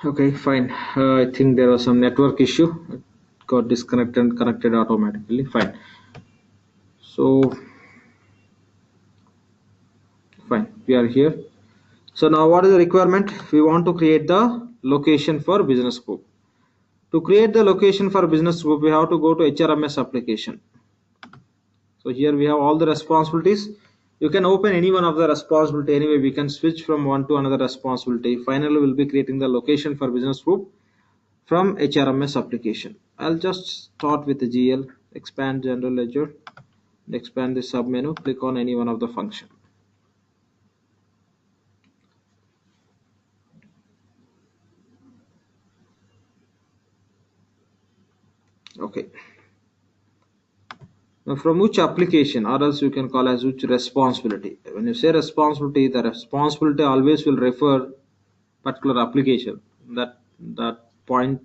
Okay, fine. I think there was some network issue. It got disconnected and connected automatically. Fine. So, fine. We are here. So now what is the requirement? We want to create the location for business group. To create the location for business group, we have to go to HRMS application. So here we have all the responsibilities. You can open any one of the responsibility. Anyway, we can switch from one to another responsibility. Finally, we'll be creating the location for business group from HRMS application. I'll just start with the GL, expand general ledger, Expand the submenu, click on any one of the function. Okay. Now from which application, or else you can call as which responsibility. When you say responsibility, the responsibility always will refer particular application. That point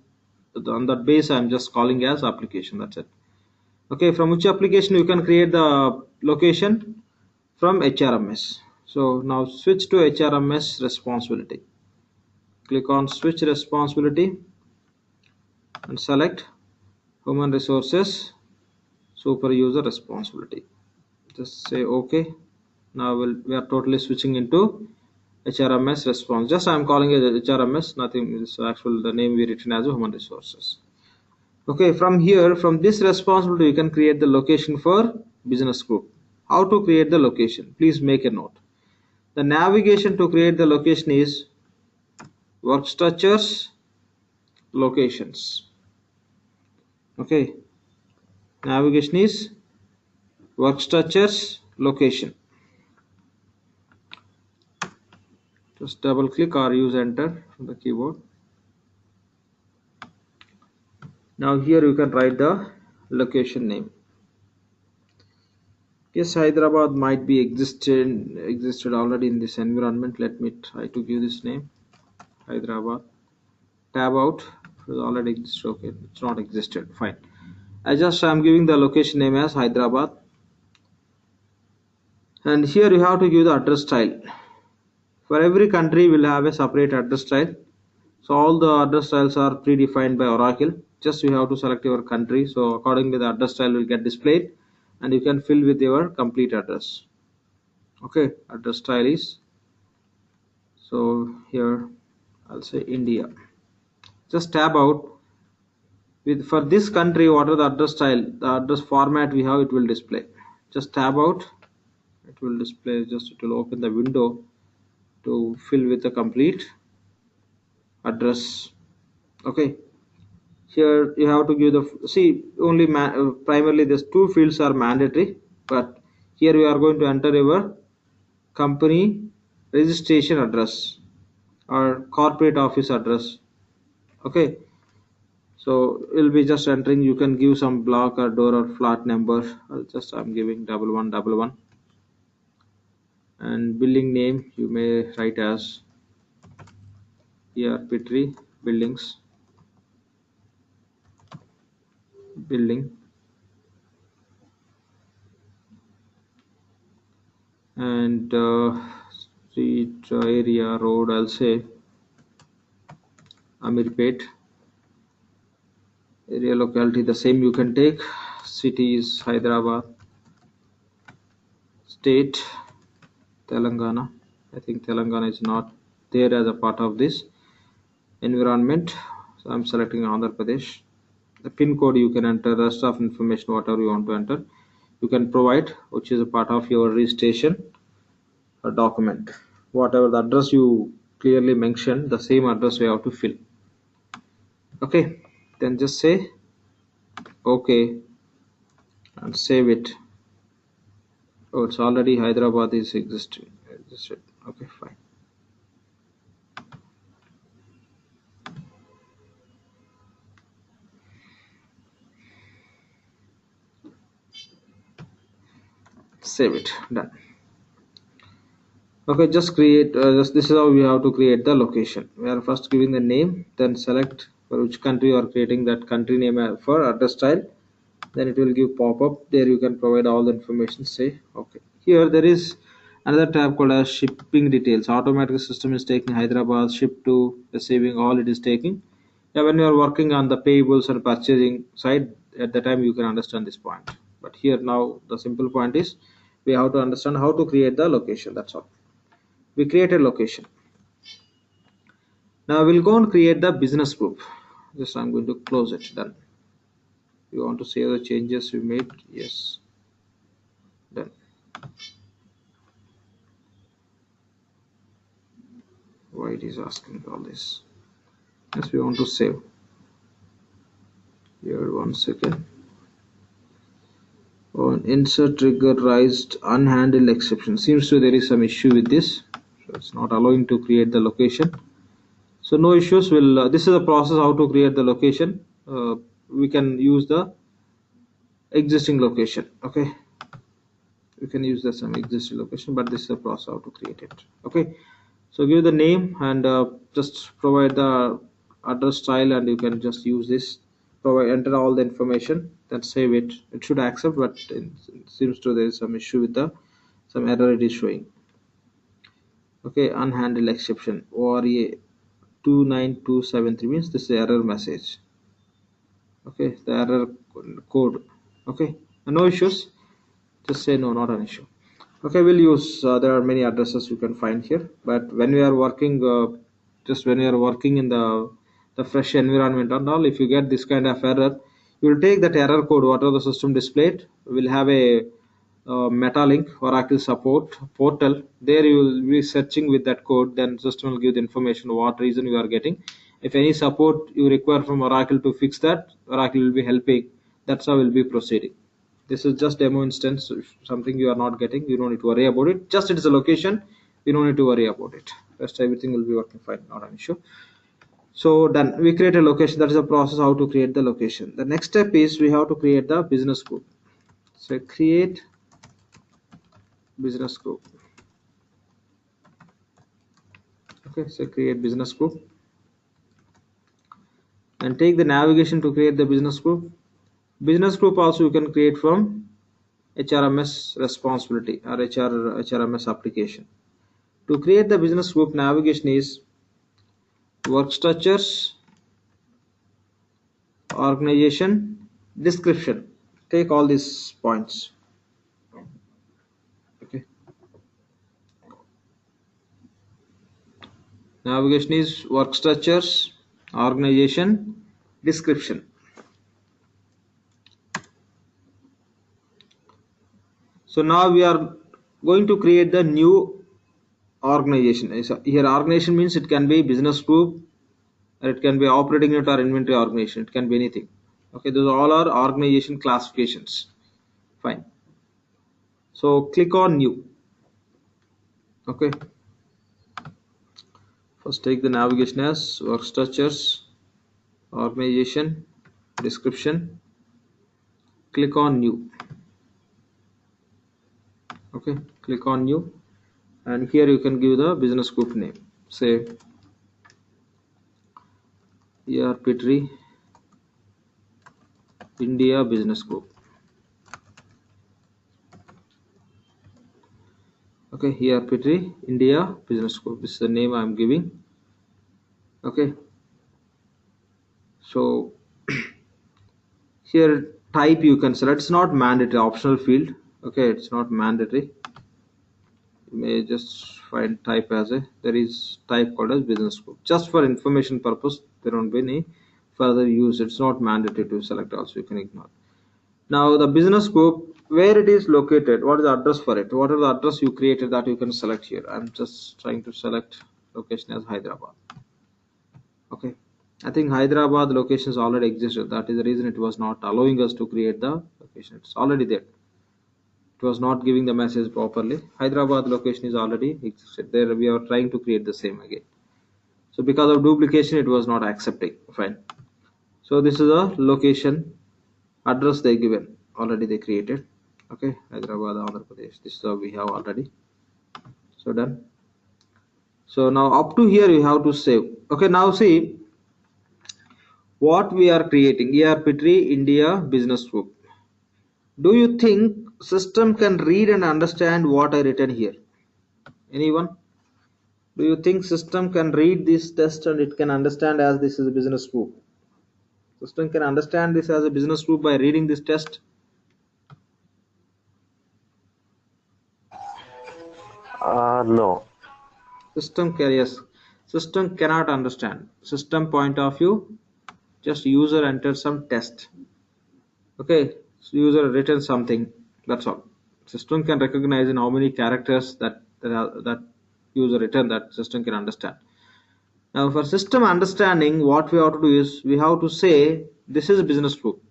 on that base I'm just calling as application. That's it. Okay, from which application you can create the location? From HRMS. So now switch to HRMS responsibility. Click on switch responsibility and select human resources super user responsibility. Just say okay. Now we are totally switching into HRMS response. Just I'm calling it HRMS, nothing is actual the name we written as human resources. Okay, from here, from this responsibility, you can create the location for business group. How to create the location? Please make a note. The navigation to create the location is work structures, locations. Okay, navigation is work structures, location. Just double click or use enter from the keyboard. Now here you can write the location name. Yes, Hyderabad might be existed already in this environment. Let me try to give this name. Hyderabad. Tab out. It already existed. Okay, it's not existed. Fine. I'm giving the location name as Hyderabad. And here you have to give the address style. For every country will have a separate address style. So all the address styles are predefined by Oracle. Just you have to select your country. So accordingly the address style will get displayed and you can fill with your complete address. Okay, address style is, so here I'll say India. Just tab out. With for this country, what are the address style, the address format we have, it will display. Just tab out, it will display, just it will open the window to fill with the complete address. Okay, here you have to give the, see only primarily these two fields are mandatory, but here we are going to enter your company registration address or corporate office address. Okay, so it'll be just entering, you can give some block or door or flat number. I'm giving 1111, and billing name you may write as ERP tree buildings building, and street area road I'll say Amirpet. Area locality the same you can take. City is Hyderabad. State Telangana. I think Telangana is not there as a part of this environment, so I'm selecting Andhra Pradesh. The pin code you can enter, the rest of information whatever you want to enter you can provide, which is a part of your registration document. Whatever the address you clearly mentioned, the same address we have to fill. Okay, then just say okay and save it. Oh, it's already Hyderabad is existed. Okay, fine. Save it. Done. Okay, just create this is how we have to create the location. We are first giving the name, then select for which country you are creating that country name for address style. Then it will give pop-up. There you can provide all the information. Say okay. Here there is another tab called as shipping details. Automatic system is taking Hyderabad, ship to receiving, all it is taking. Yeah, when you are working on the payables and purchasing side, at the time you can understand this point. But here now the simple point is we have to understand how to create the location. That's all. We create a location. Now we'll go and create the business group. Just I'm going to close it. Done. You want to save the changes we made? Yes. Done. Why it is asking all this? Yes, we want to save. Here, 1 second. On insert trigger raised unhandled exception. Seems to there is some issue with this. So it's not allowing to create the location. So no issues. Will this is the process how to create the location. We can use the existing location. Okay, you can use the some existing location, but this is the process how to create it. Okay, so give the name and just provide the address style, and you can just use this. Provide enter all the information, then save it. It should accept, but it seems to there is some issue with the some error it is showing. Okay, unhandled exception or a 29273 means this is error message. Okay, the error code. Okay, no issues, just say no, not an issue. Okay, we'll use there are many addresses you can find here, but when we are working just when you are working in the fresh environment and all, if you get this kind of error, you will take that error code whatever the system displayed. Will have a meta link Oracle support portal. There you will be searching with that code, then system will give the information what reason you are getting. If any support you require from Oracle to fix that, Oracle will be helping. That's how we'll be proceeding. This is just demo instance. If something you are not getting, you don't need to worry about it. Just it is a location, you don't need to worry about it. Rest everything will be working fine, not an issue. So done, we create a location. That is the process how to create the location. The next step is we have to create the business group. So create business group. Okay, so create business group and take the navigation to create the business group. Business group also you can create from HRMS responsibility or HRMS application. To create the business group, navigation is work structures, organization, description. Take all these points. Okay. Navigation is work structures, organization, description. So now we are going to create the new organization. So here organization means it can be business group, or it can be operating unit or inventory organization. It can be anything. Okay, those all are organization classifications. Fine. So click on new. Okay. First take the navigation as work structures, organization, description. Click on new. Okay, click on new, and here you can give the business group name. Say ERP tree India business group. Okay, ERP tree India business group. This is the name I am giving. Okay, so here type you can select. It's not mandatory, optional field. Okay, it's not mandatory. You may just find type as a, there is type called as business group. Just for information purpose, there won't be any further use. It's not mandatory to select, also you can ignore. Now the business group, where it is located, what is the address for it, what are the address you created that you can select here. I'm just trying to select location as Hyderabad. Okay, I think Hyderabad locations already existed. That is the reason it was not allowing us to create the location. It's already there. It was not giving the message properly. Hyderabad location is already existed. There we are trying to create the same again. So because of duplication, it was not accepting. Fine. So this is a location address they given. Already they created. Okay, Hyderabad, Andhra Pradesh. This is how we have already. So done. So now up to here you have to save. Okay, now see what we are creating. ERP tree India business group. Do you think system can read and understand what I written here? Anyone? Do you think system can read this test and it can understand as this is a business group? System can understand this as a business group by reading this test? No. System can, yes. System cannot understand. System point of view, just user entered some test. Okay, so user written something. That's all. System can recognize in how many characters that user written, that system can understand. Now for system understanding, what we have to do is we have to say this is a business group.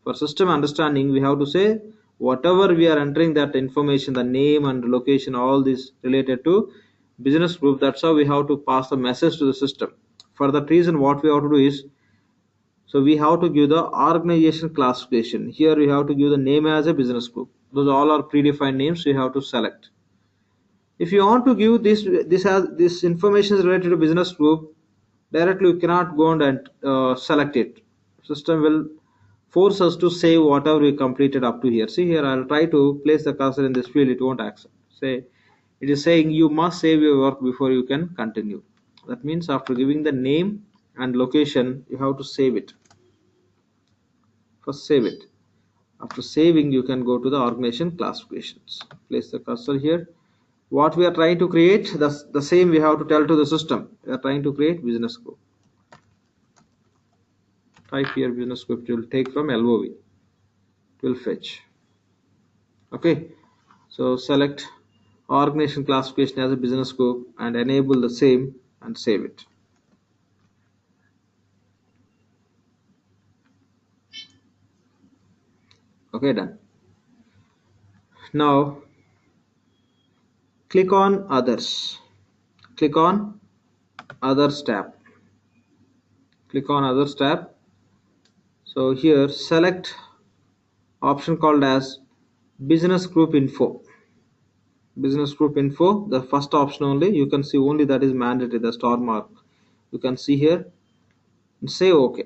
For system understanding, we have to say whatever we are entering that information, the name and location, all this related to business group. That's how we have to pass the message to the system. For that reason, what we have to do is, so we have to give the organization classification. Here we have to give the name as a business group. Those all are predefined names we have to select. If you want to give this information is related to business group, directly you cannot go and select it. System will force us to save whatever we completed up to here. See here, I'll try to place the cursor in this field. It won't accept. Say it is saying you must save your work before you can continue. That means after giving the name and location, you have to save it. First save it. After saving, you can go to the organization classifications. Place the cursor here. What we are trying to create, the same we have to tell to the system. We are trying to create business group. Type here business group. It will take from LOV. It will fetch. Okay. So select organization classification as a business group and enable the same and save it. Okay, done. Now click on others. Click on others tab. Click on others tab. So here select option called as business group info. Business group info, the first option only. You can see only that is mandatory, the star mark. You can see here and say OK.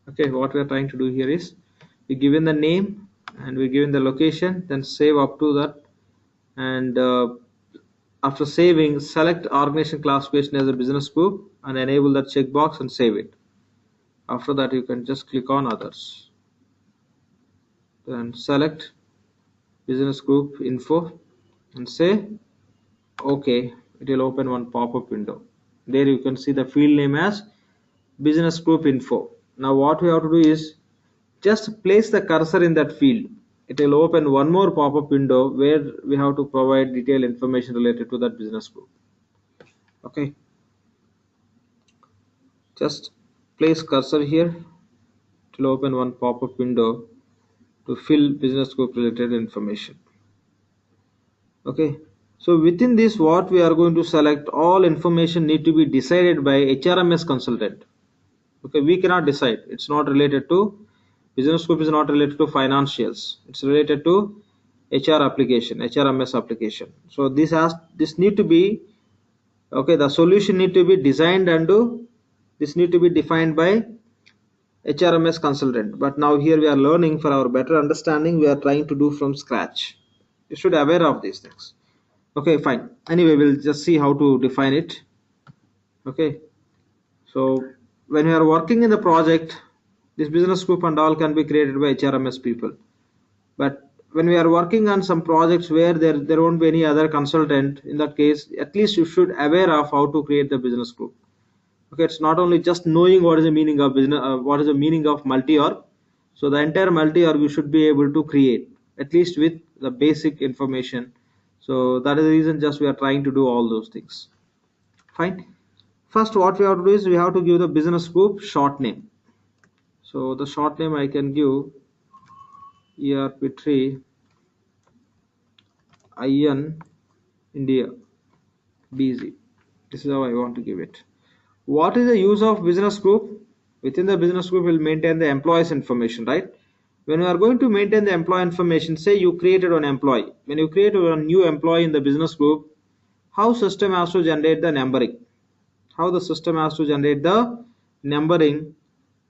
Okay, what we are trying to do here is we given the name and we given the location, then save up to that, and after saving, select organization classification as a business group and enable that checkbox and save it. After that, you can just click on others, then select business group info and say OK. It will open one pop-up window. There you can see the field name as business group info. Now what we have to do is just place the cursor in that field. It will open one more pop-up window where we have to provide detailed information related to that business group. Okay, just place cursor here. It will open one pop-up window to fill business group related information. Okay, so within this, what we are going to select, all information need to be decided by HRMS consultant. Okay, we cannot decide. It's not related to business group, is not related to financials. It's related to HR application, HRMS application. So this need to be, okay, the solution need to be designed and this need to be defined by HRMS consultant. But now here we are learning for our better understanding. We are trying to do from scratch. You should be aware of these things. Okay, fine. Anyway, we'll just see how to define it. Okay, so when you are working in the project, this business group and all can be created by HRMS people. But when we are working on some projects where there won't be any other consultant, in that case, at least you should aware of how to create the business group. Okay, it's not only just knowing what is the meaning of business, what is the meaning of multi-org. So the entire multi-org you should be able to create, at least with the basic information. So that is the reason just we are trying to do all those things. Fine. First, what we have to do is we have to give the business group short name. So the short name I can give ERP3 IN India BZ. This is how I want to give it. What is the use of business group? Within the business group, we'll maintain the employees information, right? When we are going to maintain the employee information, say you created an employee. When you create a new employee in the business group, how system has to generate the numbering? How the system has to generate the numbering,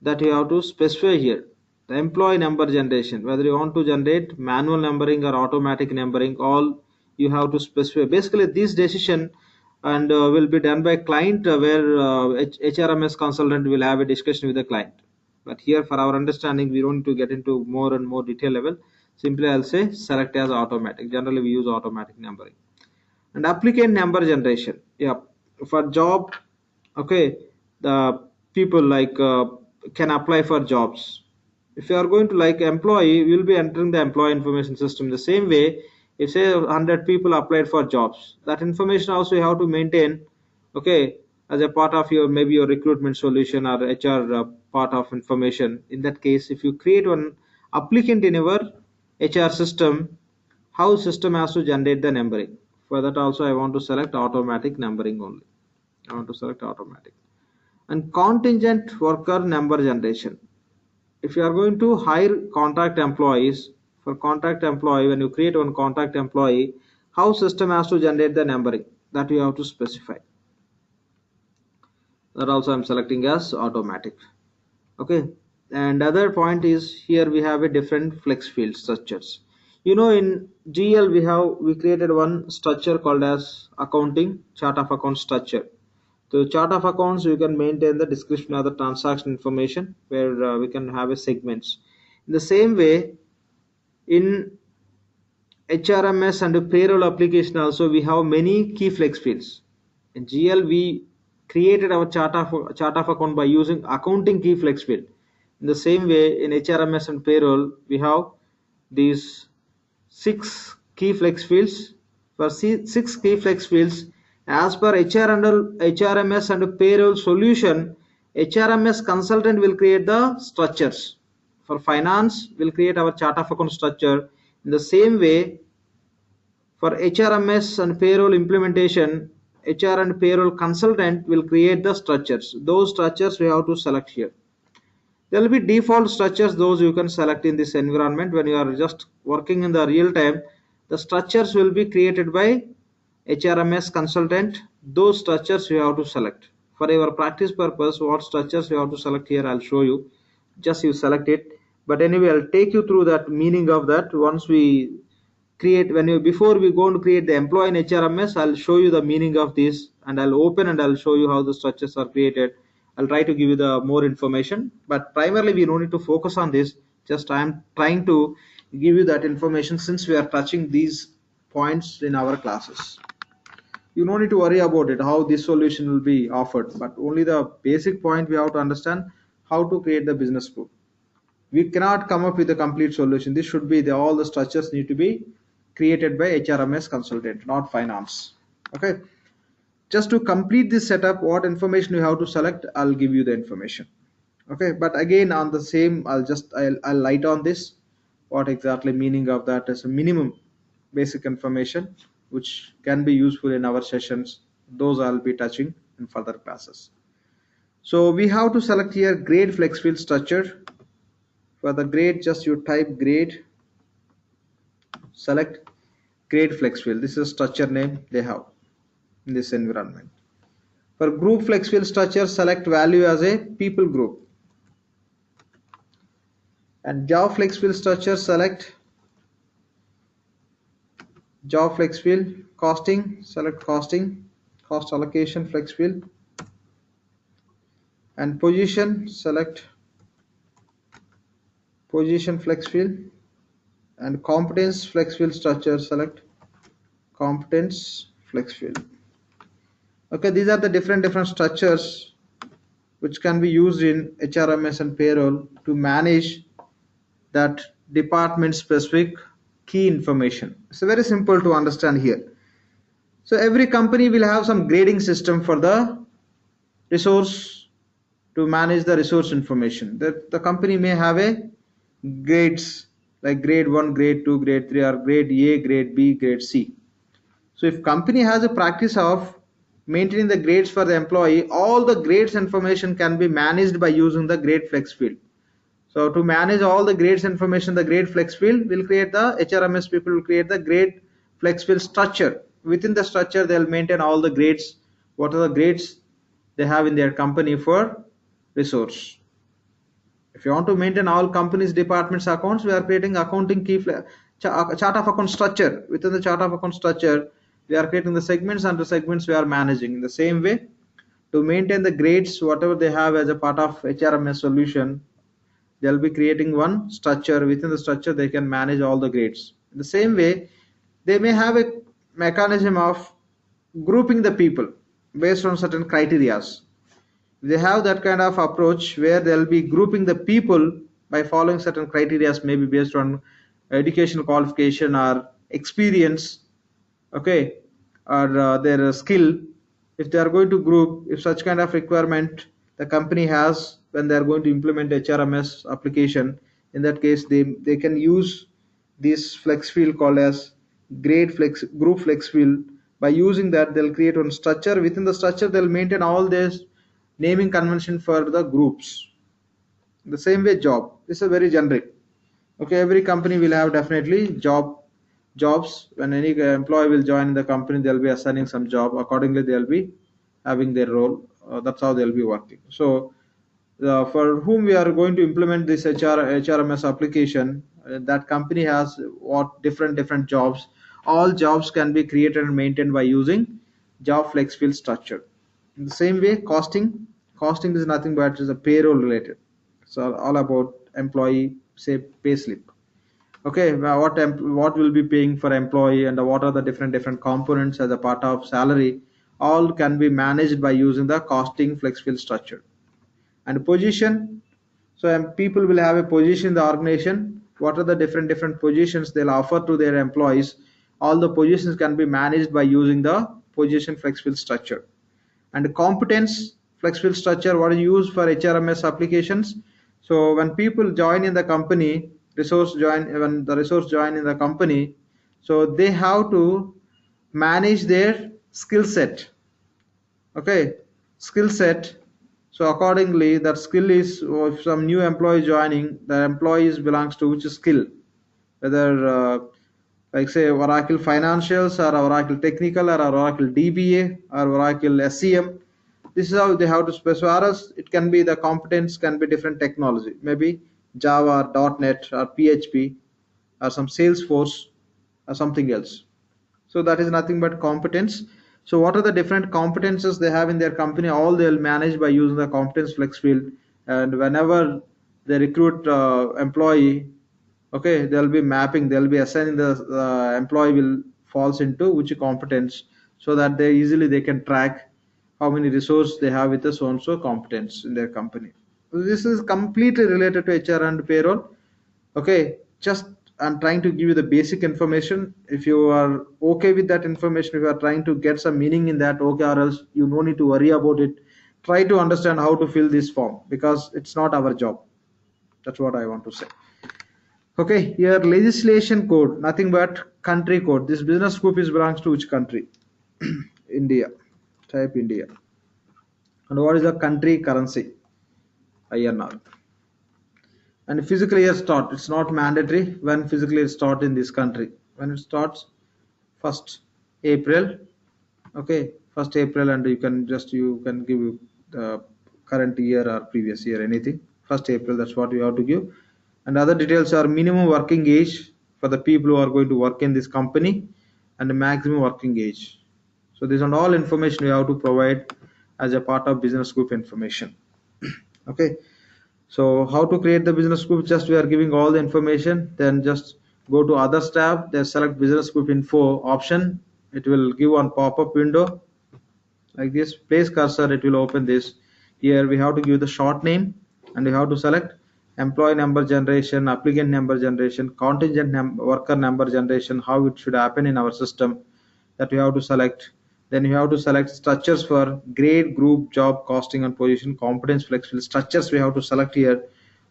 that you have to specify here. The employee number generation, whether you want to generate manual numbering or automatic numbering, all you have to specify. Basically, this decision and will be done by client, where HRMS consultant will have a discussion with the client. But here, for our understanding, we don't need to get into more and more detail level. Simply, I'll say select as automatic. Generally, we use automatic numbering. And applicant number generation. Yeah, for job, okay, the people like can apply for jobs. If you are going to like employee, we will be entering the employee information system the same way. If say 100 people applied for jobs, that information also you have to maintain. Okay, as a part of your maybe your recruitment solution or HR part of information. In that case, if you create one applicant in your HR system, how system has to generate the numbering. For that also I want to select automatic numbering only. I want to select automatic. And contingent worker number generation. If you are going to hire contract employees, for contract employee, when you create one contract employee, how system has to generate the numbering, that you have to specify. That also I'm selecting as automatic. Okay, and other point is here we have a different flex field structures. In GL we created one structure called as accounting chart of account structure. So chart of accounts, you can maintain the description of the transaction information where we can have a segments. In the same way, in HRMS and payroll application also we have many key flex fields. In GL we created our chart of account by using accounting key flex field. In the same way, in HRMS and payroll we have these 6 key flex fields. For 6 key flex fields, as per HRMS and payroll solution, HRMS consultant will create the structures. For finance, we'll create our chart of account structure. In the same way, for HRMS and payroll implementation, HR and payroll consultant will create the structures. Those structures we have to select here. There will be default structures, those you can select in this environment. When you are just working in the real time, the structures will be created by HRMS consultant. Those structures you have to select. For your practice purpose, what structures you have to select here, I'll show you. Just you select it. But anyway, I'll take you through that meaning of that once we create. Before we go to create the employee in HRMS, I'll show you the meaning of this, and I'll open and I'll show you how the structures are created. I'll try to give you the more information, but primarily we don't need to focus on this. Just I'm trying to give you that information since we are touching these points in our classes. You don't need to worry about it, how this solution will be offered, but only the basic point we have to understand how to create the business flow. We cannot come up with a complete solution. This should be all the structures need to be created by HRMS consultant, not finance. Okay. Just to complete this setup, what information you have to select, I'll give you the information. Okay, but again on the same, I'll light on this, what exactly meaning of that is a minimum basic information which can be useful in our sessions. Those I'll be touching in further classes. So we have to select here grade flex field structure. For the grade, just you type grade, select grade flex field. This is structure name they have in this environment. For group flex field structure, select value as a people group. And job flex field structure, select job flex field. Costing, select costing, cost allocation flex field. And position, select position flex field. And competence flex field structure, select competence flex field. Okay, these are the different structures which can be used in HRMS and payroll to manage that department specific key information. It's very simple to understand here. So every company will have some grading system for the resource, to manage the resource information. The company may have a grades like grade 1, grade 2, grade 3, or grade A, grade B, grade C. So if company has a practice of maintaining the grades for the employee, all the grades information can be managed by using the grade flex field. So to manage all the grades information, the grade flex field will create the HRMS people will create the grade flex field structure. Within the structure, they'll maintain all the grades. What are the grades they have in their company for resource? If you want to maintain all companies, departments, accounts, we are creating accounting key chart of account structure. Within the chart of account structure, we are creating the segments, and the segments we are managing. In the same way, to maintain the grades, whatever they have as a part of HRMS solution, they'll be creating one structure. Within the structure, they can manage all the grades. In the same way, they may have a mechanism of grouping the people based on certain criterias. They have that kind of approach where they'll be grouping the people by following certain criterias, maybe based on educational qualification or experience, okay, or their skill. if they are going to group, if such kind of requirement the company has when they are going to implement HRMS application, in that case they can use this flex field called as grade flex group flex field. By using that, they'll create one structure. Within the structure, they'll maintain all this naming convention for the groups. The same way job, this is a very generic. Okay, every company will have definitely jobs. When any employee will join the company, they'll be assigning some job. Accordingly, they'll be having their role. That's how they'll be working. So for whom we are going to implement this HRMS application, that company has what different jobs. All jobs can be created and maintained by using job flex field structure. In the same way, costing is nothing but is a payroll related. So all about employee say pay slip. Okay, what will be paying for employee and what are the different components as a part of salary, all can be managed by using the costing flex field structure. And position, so people will have a position in the organization. What are the different positions they'll offer to their employees? All the positions can be managed by using the position flex field structure. And competence flex field structure, what is used for HRMS applications. So when people join in the company, when the resource join in the company, so they have to manage their skill set. Okay, skill set. So accordingly, that skill is, if some new employee joining, the employees belongs to which skill, whether like say Oracle Financials or Oracle Technical or Oracle DBA or Oracle SCM. This is how they have to specify. Whereas it can be the competence can be different technology, maybe Java or .NET or PHP or some Salesforce or something else. So that is nothing but competence. So what are the different competences they have in their company? All they'll manage by using the competence flex field. And whenever they recruit employee, okay, they'll be mapping, they'll be assigning the employee will falls into which competence, so that they can track how many resources they have with the so and so competence in their company. So this is completely related to HR and payroll. Okay, just I'm trying to give you the basic information. If you are okay with that information, if you are trying to get some meaning in that, okay, or else you no need to worry about it. Try to understand how to fill this form, because it's not our job. That's what I want to say. Okay, here legislation code, nothing but country code. This business group is belongs to which country? India. Type India. And what is the country currency? INR. And physical year start, it's not mandatory when physical year start in this country. When it starts, 1st April. Okay, 1st April, and you can give the current year or previous year, anything. 1st April, that's what you have to give. And other details are minimum working age for the people who are going to work in this company, and the maximum working age. So these are all information you have to provide as a part of business group information. Okay, so how to create the business group? Just we are giving all the information. Then just go to others tab, then select business group info option. It will give one pop-up window like this. Place cursor, it will open this. Here we have to give the short name, and we have to select employee number generation, applicant number generation, contingent worker number generation, how it should happen in our system, that we have to select. Then you have to select structures for grade, group, job, costing and position, competence, flexible structures we have to select here,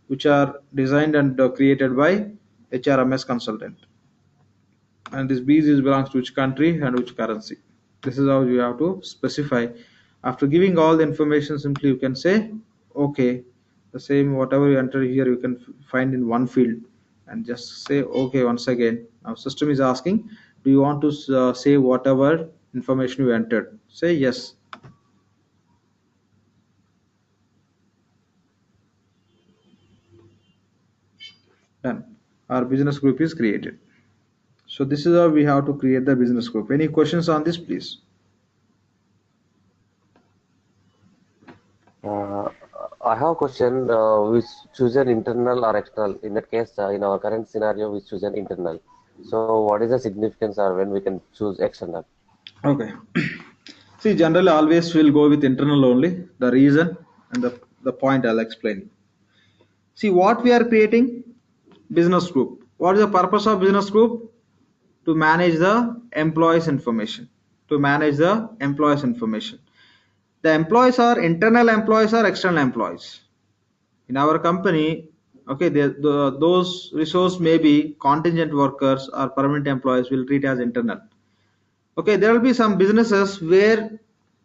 which are designed and created by HRMS consultant. And this BZ belongs to which country and which currency. This is how you have to specify. After giving all the information, simply you can say okay. The same whatever you enter here you can find in one field, and just say okay once again. Now system is asking, do you want to say whatever information you entered? Say yes. Done. Our business group is created. So this is how we have to create the business group. Any questions on this, please? Uh, I have a question. We choose an internal or external. In that case, in our current scenario, we choose an internal. So, what is the significance or when we can choose external? Okay. See, generally always we'll go with internal only. The reason and the point I'll explain. See, what we are creating? Business group. What is the purpose of business group? To manage the employees information. To manage the employees information. The employees are internal employees or external employees. In our company, okay, those resource may be contingent workers or permanent employees will treat as internal. Okay, there will be some businesses where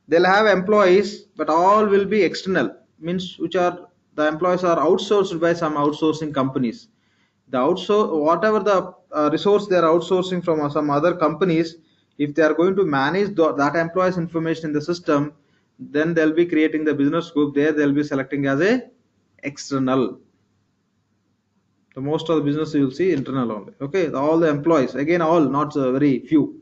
they'll have employees, but all will be external, means which are the employees are outsourced by some outsourcing companies. The outsource whatever the resource they are outsourcing from some other companies, if they are going to manage that employees information in the system, then they'll be creating the business group. There they'll be selecting as a external. The most of the business you will see internal only. Okay, all the employees, again all, not very few.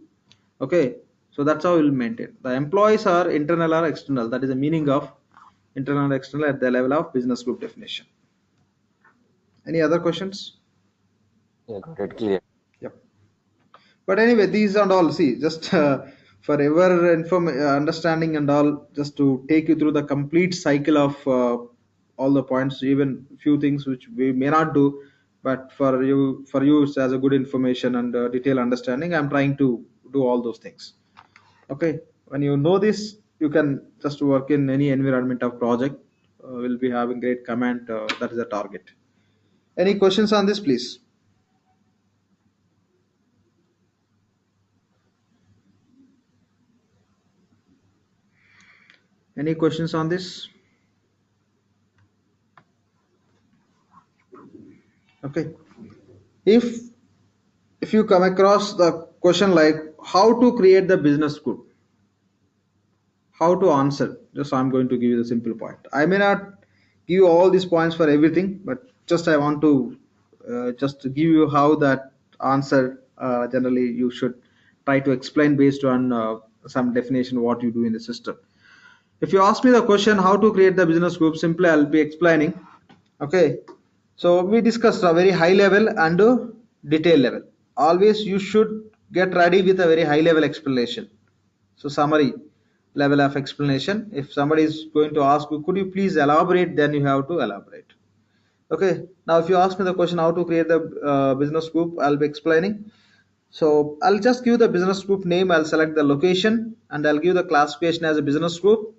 Okay, so that's how we'll maintain. The employees are internal or external. That is the meaning of internal and external at the level of business group definition. Any other questions? Yeah, got it clear. Yep. But anyway, these and all, see, just for ever understanding and all, just to take you through the complete cycle of all the points, even few things which we may not do, but for you it's as a good information and detailed understanding. I'm trying to do all those things. Okay, when you know this, you can just work in any environment of project. We'll be having great command. That is the target. Any questions on this, please? Any questions on this? Okay. If you come across the question like how to create the business group, how to answer, just I'm going to give you the simple point. I may not give you all these points for everything, but just I want to just to give you how that answer generally you should try to explain based on some definition what you do in the system. If you ask me the question how to create the business group, simply I'll be explaining. Okay, so we discussed a very high level and a detail level. Always you should get ready with a very high level explanation. So summary level of explanation. If somebody is going to ask you, could you please elaborate, then you have to elaborate. Okay, now if you ask me the question how to create the business group, I'll be explaining. So I'll just give the business group name, I'll select the location, and I'll give the classification as a business group.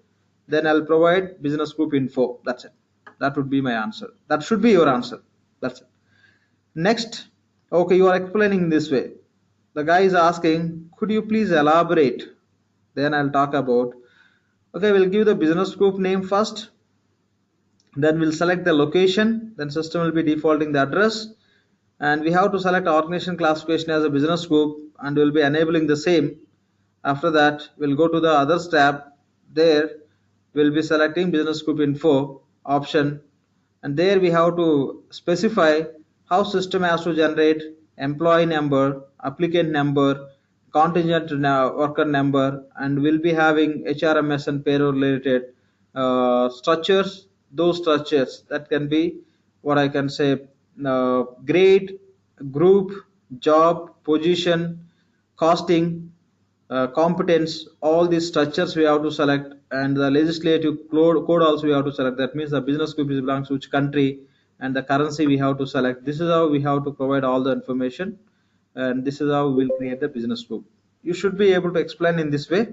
Then I'll provide business group info. That's it. That would be my answer. That should be your answer. That's it. Next, okay, you are explaining this way. The guy is asking, could you please elaborate? Then I'll talk about, okay, we'll give the business group name first. Then we'll select the location. Then system will be defaulting the address. And we have to select organization classification as a business group, and we'll be enabling the same. After that, we'll go to the others tab. There we'll be selecting business group info option, and there we have to specify how system has to generate employee number, applicant number, contingent worker number, and we'll be having HRMS and payroll related structures. Those structures that can be what I can say, grade, group, job, position, costing, competence, all these structures we have to select, and the legislative code also we have to select. That means the business group belongs to which country, and the currency we have to select. This is how we have to provide all the information, and this is how we will create the business group. You should be able to explain in this way,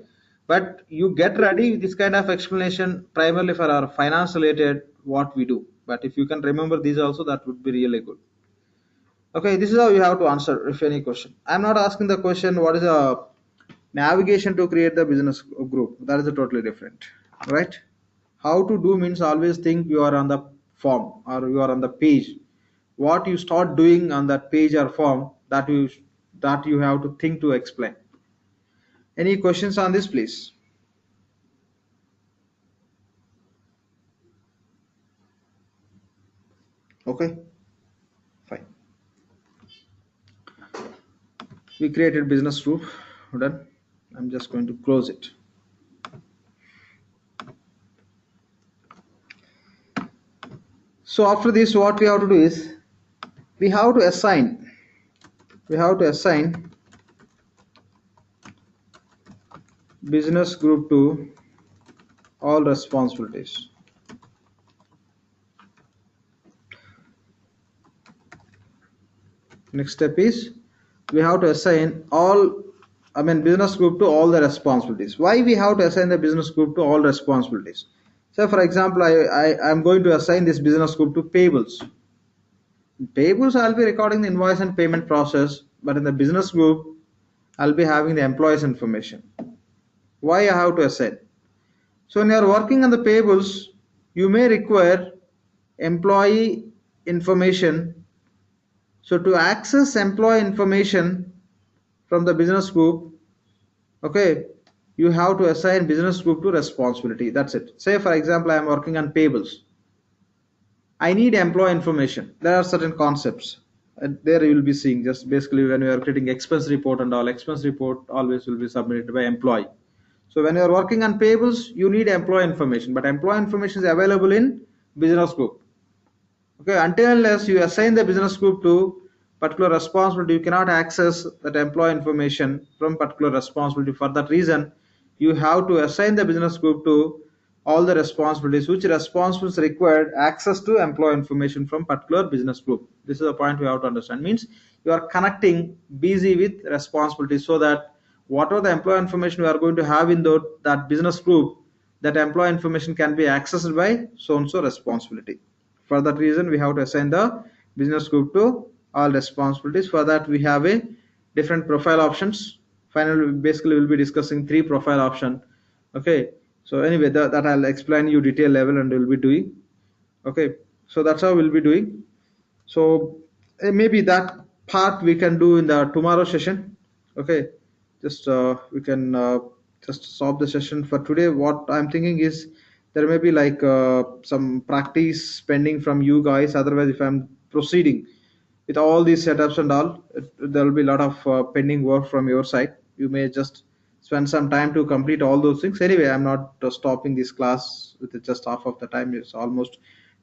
but you get ready with this kind of explanation primarily for our finance related what we do. But if you can remember these also, that would be really good. Okay, this is how you have to answer if any question. I'm not asking the question what is a navigation to create the business group. That is a totally different, right? How to do means always think you are on the form or you are on the page. What you start doing on that page or form, that you have to think to explain. Any questions on this, please? Okay, fine. We created business group. Done. I'm just going to close it. So after this, what we have to do is we have to assign business group to all responsibilities. Next step is we have to assign all business group to all the responsibilities. Why we have to assign the business group to all responsibilities? So for example, I'm going to assign this business group to payables. Payables, I'll be recording the invoice and payment process, but in the business group, I'll be having the employees information. Why I have to assign? So when you are working on the payables, you may require employee information. So to access employee information from the business group, okay, you have to assign business group to responsibility. That's it. Say for example, I am working on payables. I need employee information. There are certain concepts. And there you will be seeing just basically when you are creating expense report and all, expense report always will be submitted by employee. So when you are working on payables, you need employee information, but employee information is available in business group. Okay, until unless you assign the business group to particular responsibility, you cannot access that employee information from particular responsibility. For that reason, you have to assign the business group to all the responsibilities, which responsibilities required access to employee information from particular business group. This is the point we have to understand. Means you are connecting busy with responsibilities so that whatever the employee information we are going to have in that business group, that employee information can be accessed by so and so responsibility. For that reason, we have to assign the business group to all responsibilities. For that, we have a different profile options. Finally, basically, we'll be discussing 3 profile option. Okay. So anyway, that I'll explain you detail level and we'll be doing. Okay. So that's how we'll be doing. So maybe that part we can do in the tomorrow session. Okay. Just we can just stop the session for today. What I'm thinking is there may be like some practice pending from you guys. Otherwise, if I'm proceeding with all these setups and all, there will be a lot of pending work from your side. You may just spend some time to complete all those things. Anyway, I'm not stopping this class with just half of the time. It's almost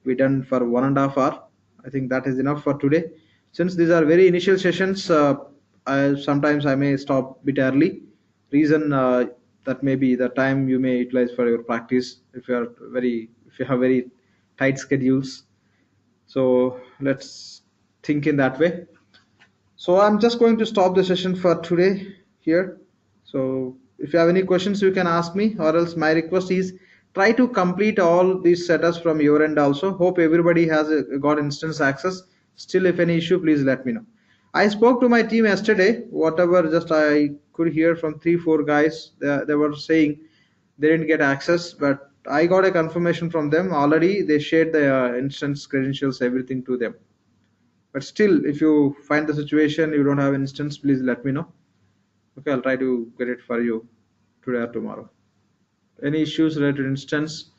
we done for 1.5 hours. I think that is enough for today. Since these are very initial sessions, sometimes I may stop a bit early. Reason that may be the time you may utilize for your practice if you have very tight schedules. So let's think in that way. So I'm just going to stop the session for today here. So if you have any questions, you can ask me, or else my request is try to complete all these setups from your end also. Hope everybody has got instance access. Still, if any issue, please let me know. I spoke to my team yesterday. Whatever just I could hear from 3-4 guys, they were saying they didn't get access, but I got a confirmation from them already. They shared the instance credentials, everything to them. But still, if you find the situation you don't have instance, please let me know. Okay, I'll try to get it for you today or tomorrow. Any issues related to instance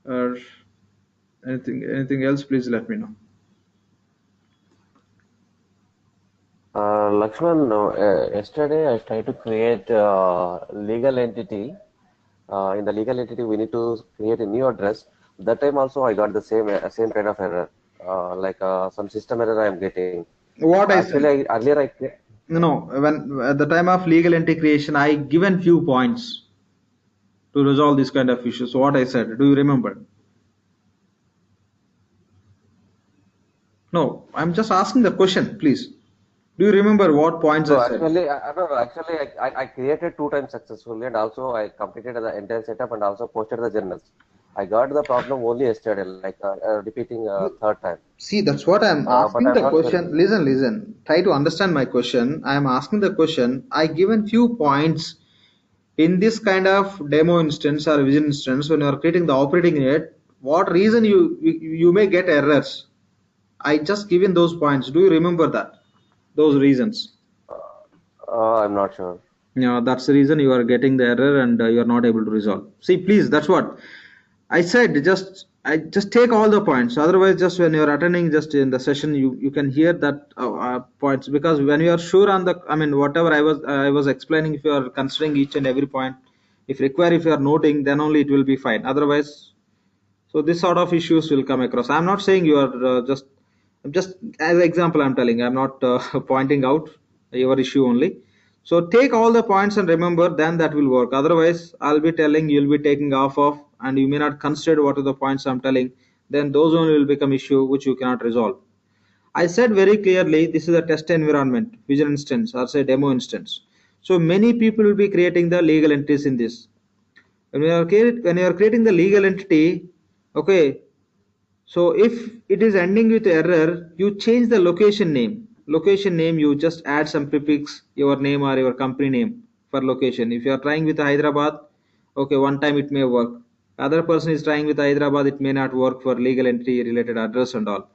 or anything else, please let me know. Lakshman, yesterday I tried to create a legal entity. In the legal entity, we need to create a new address. That time also I got the same kind of error, like some system error I am getting. What Actually, earlier no, when at the time of legal entity creation, I given few points to resolve this kind of issues. So what I said, do you remember? No, I'm just asking the question, please. Do you remember what points I said? I created 2 times successfully, and also I completed the entire setup and also posted the journals. I got the problem only yesterday, like repeating 3rd time. See, that's what I'm asking I'm the not question. Listen. Try to understand my question. I'm asking the question. I given few points in this kind of demo instance or vision instance when you are creating the operating unit. What reason you may get errors? I just given those points. Do you remember that? Those reasons. I'm not sure. Yeah, that's the reason you are getting the error and you are not able to resolve. See, please, that's what I said. I just take all the points. Otherwise, just when you are attending, just in the session, you can hear that points, because when you are sure on the, whatever I was explaining, if you are considering each and every point, if required, if you are noting, then only it will be fine. Otherwise, so this sort of issues will come across. I'm not saying you are just as an example I'm telling. I'm not pointing out your issue only. So take all the points and remember, then that will work. Otherwise, I'll be telling, you'll be taking off of, and you may not consider what are the points I'm telling. Then those only will become issue which you cannot resolve. I said very clearly, this is a test environment, vision instance, or say demo instance. So many people will be creating the legal entities in this. When you are creating the legal entity, okay, so if it is ending with error, you change the location name. Location name, you just add some prefix, your name or your company name for location. If you are trying with Hyderabad, okay, one time it may work. Other person is trying with Hyderabad, it may not work for legal entity related address and all.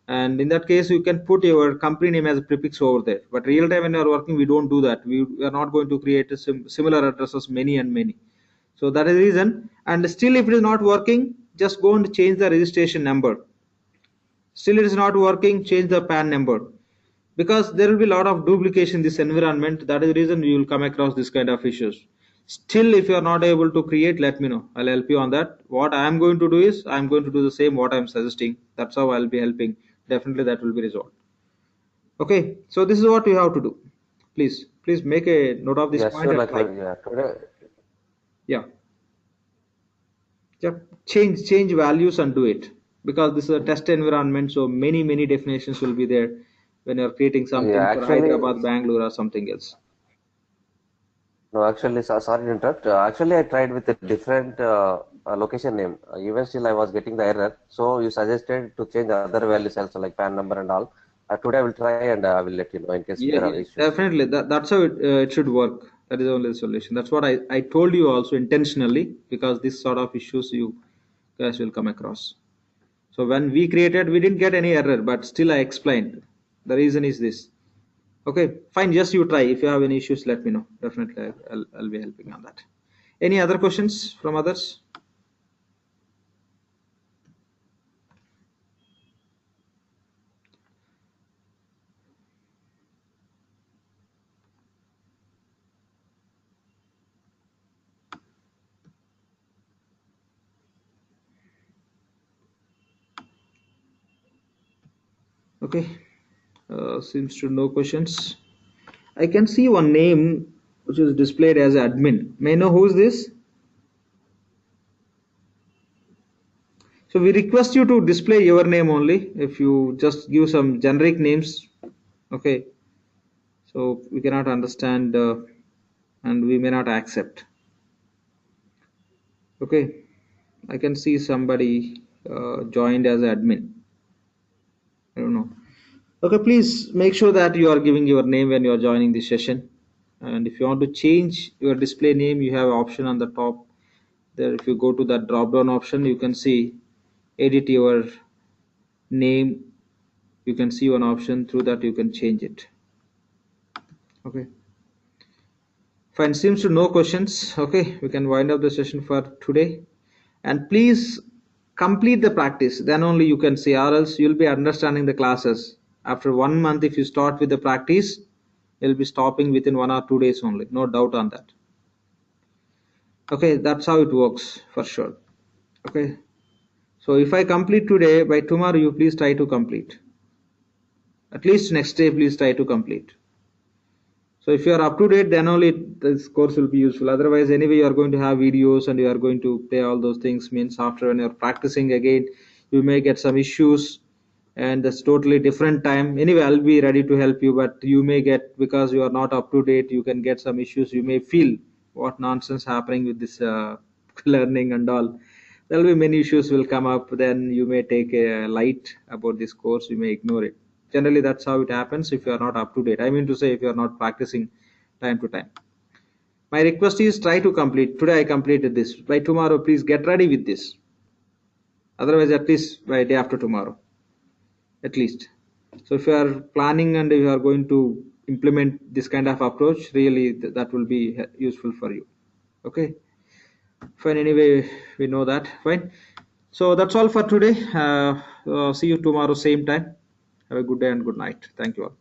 And in that case, you can put your company name as a prefix over there. But real time when you are working, we don't do that. We are not going to create a similar addresses many and many. So that is the reason. And still, if it is not working, just go and change the registration number. Still it is not working, change the PAN number, because there will be a lot of duplication in this environment. That is the reason you will come across this kind of issues. Still, if you are not able to create, let me know, I'll help you on that. What I am going to do is I'm going to do the same what I'm suggesting. That's how I'll be helping. Definitely that will be resolved. Okay, so this is what you have to do. Please make a note of this Yes, point sure. and Like, try. yeah, today, Yeah, yeah, change values and do it, because this is a test environment, so many definitions will be there when you're creating yeah, something for actually, Hyderabad, Bangalore or something else. no, actually, sorry to interrupt. Actually, I tried with a different location name. Even still, I was getting the error. So you suggested to change other values also, like PAN number and all. Today I will try and I will let you know in case Yeah, there are yeah, issues. definitely, that's how it should work. That is only the solution. That's what I told you also intentionally, because this sort of issues you guys will come across. So when we created, we didn't get any error, but still I explained the reason is this. Okay, fine. Just you try. If you have any issues, let me know. Definitely, I'll be helping on that. Any other questions from others? Okay, seems to no questions. I can see one name which is displayed as admin. May I know who is this? So we request you to display your name only. If you just give some generic names, okay. So we cannot understand and we may not accept. Okay, I can see somebody joined as admin. I don't know. Okay, please make sure that you are giving your name when you are joining the session. And if you want to change your display name, you have an option on the top there. If you go to that drop down option, you can see edit your name. You can see one option, through that you can change it. Okay, fine. Seems to no questions. Okay, we can wind up the session for today. And please complete the practice, then only you can see, or else you'll be understanding the classes after 1 month. If you start with the practice, you'll be stopping within 1 or 2 days only, no doubt on that. Okay, that's how it works for sure. Okay, so if I complete today, by tomorrow you please try to complete, at least next day please try to complete. So if you are up to date, then only this course will be useful. Otherwise, anyway, you are going to have videos and you are going to play all those things. Means after when you are practicing again, you may get some issues, and that's totally different time. Anyway, I'll be ready to help you, but you may get, because you are not up to date, you can get some issues. You may feel what nonsense happening with this learning and all. There will be many issues will come up. Then you may take a light about this course. You may ignore it. Generally, that's how it happens if you are not up to date. I mean to say, if you are not practicing time to time. My request is try to complete. Today I completed this. By tomorrow, please get ready with this. Otherwise, at least by day after tomorrow. At least. So if you are planning and you are going to implement this kind of approach, really that will be useful for you. Okay. Fine. Anyway, we know that. Fine. So that's all for today. See you tomorrow, same time. Have a good day and good night. Thank you all.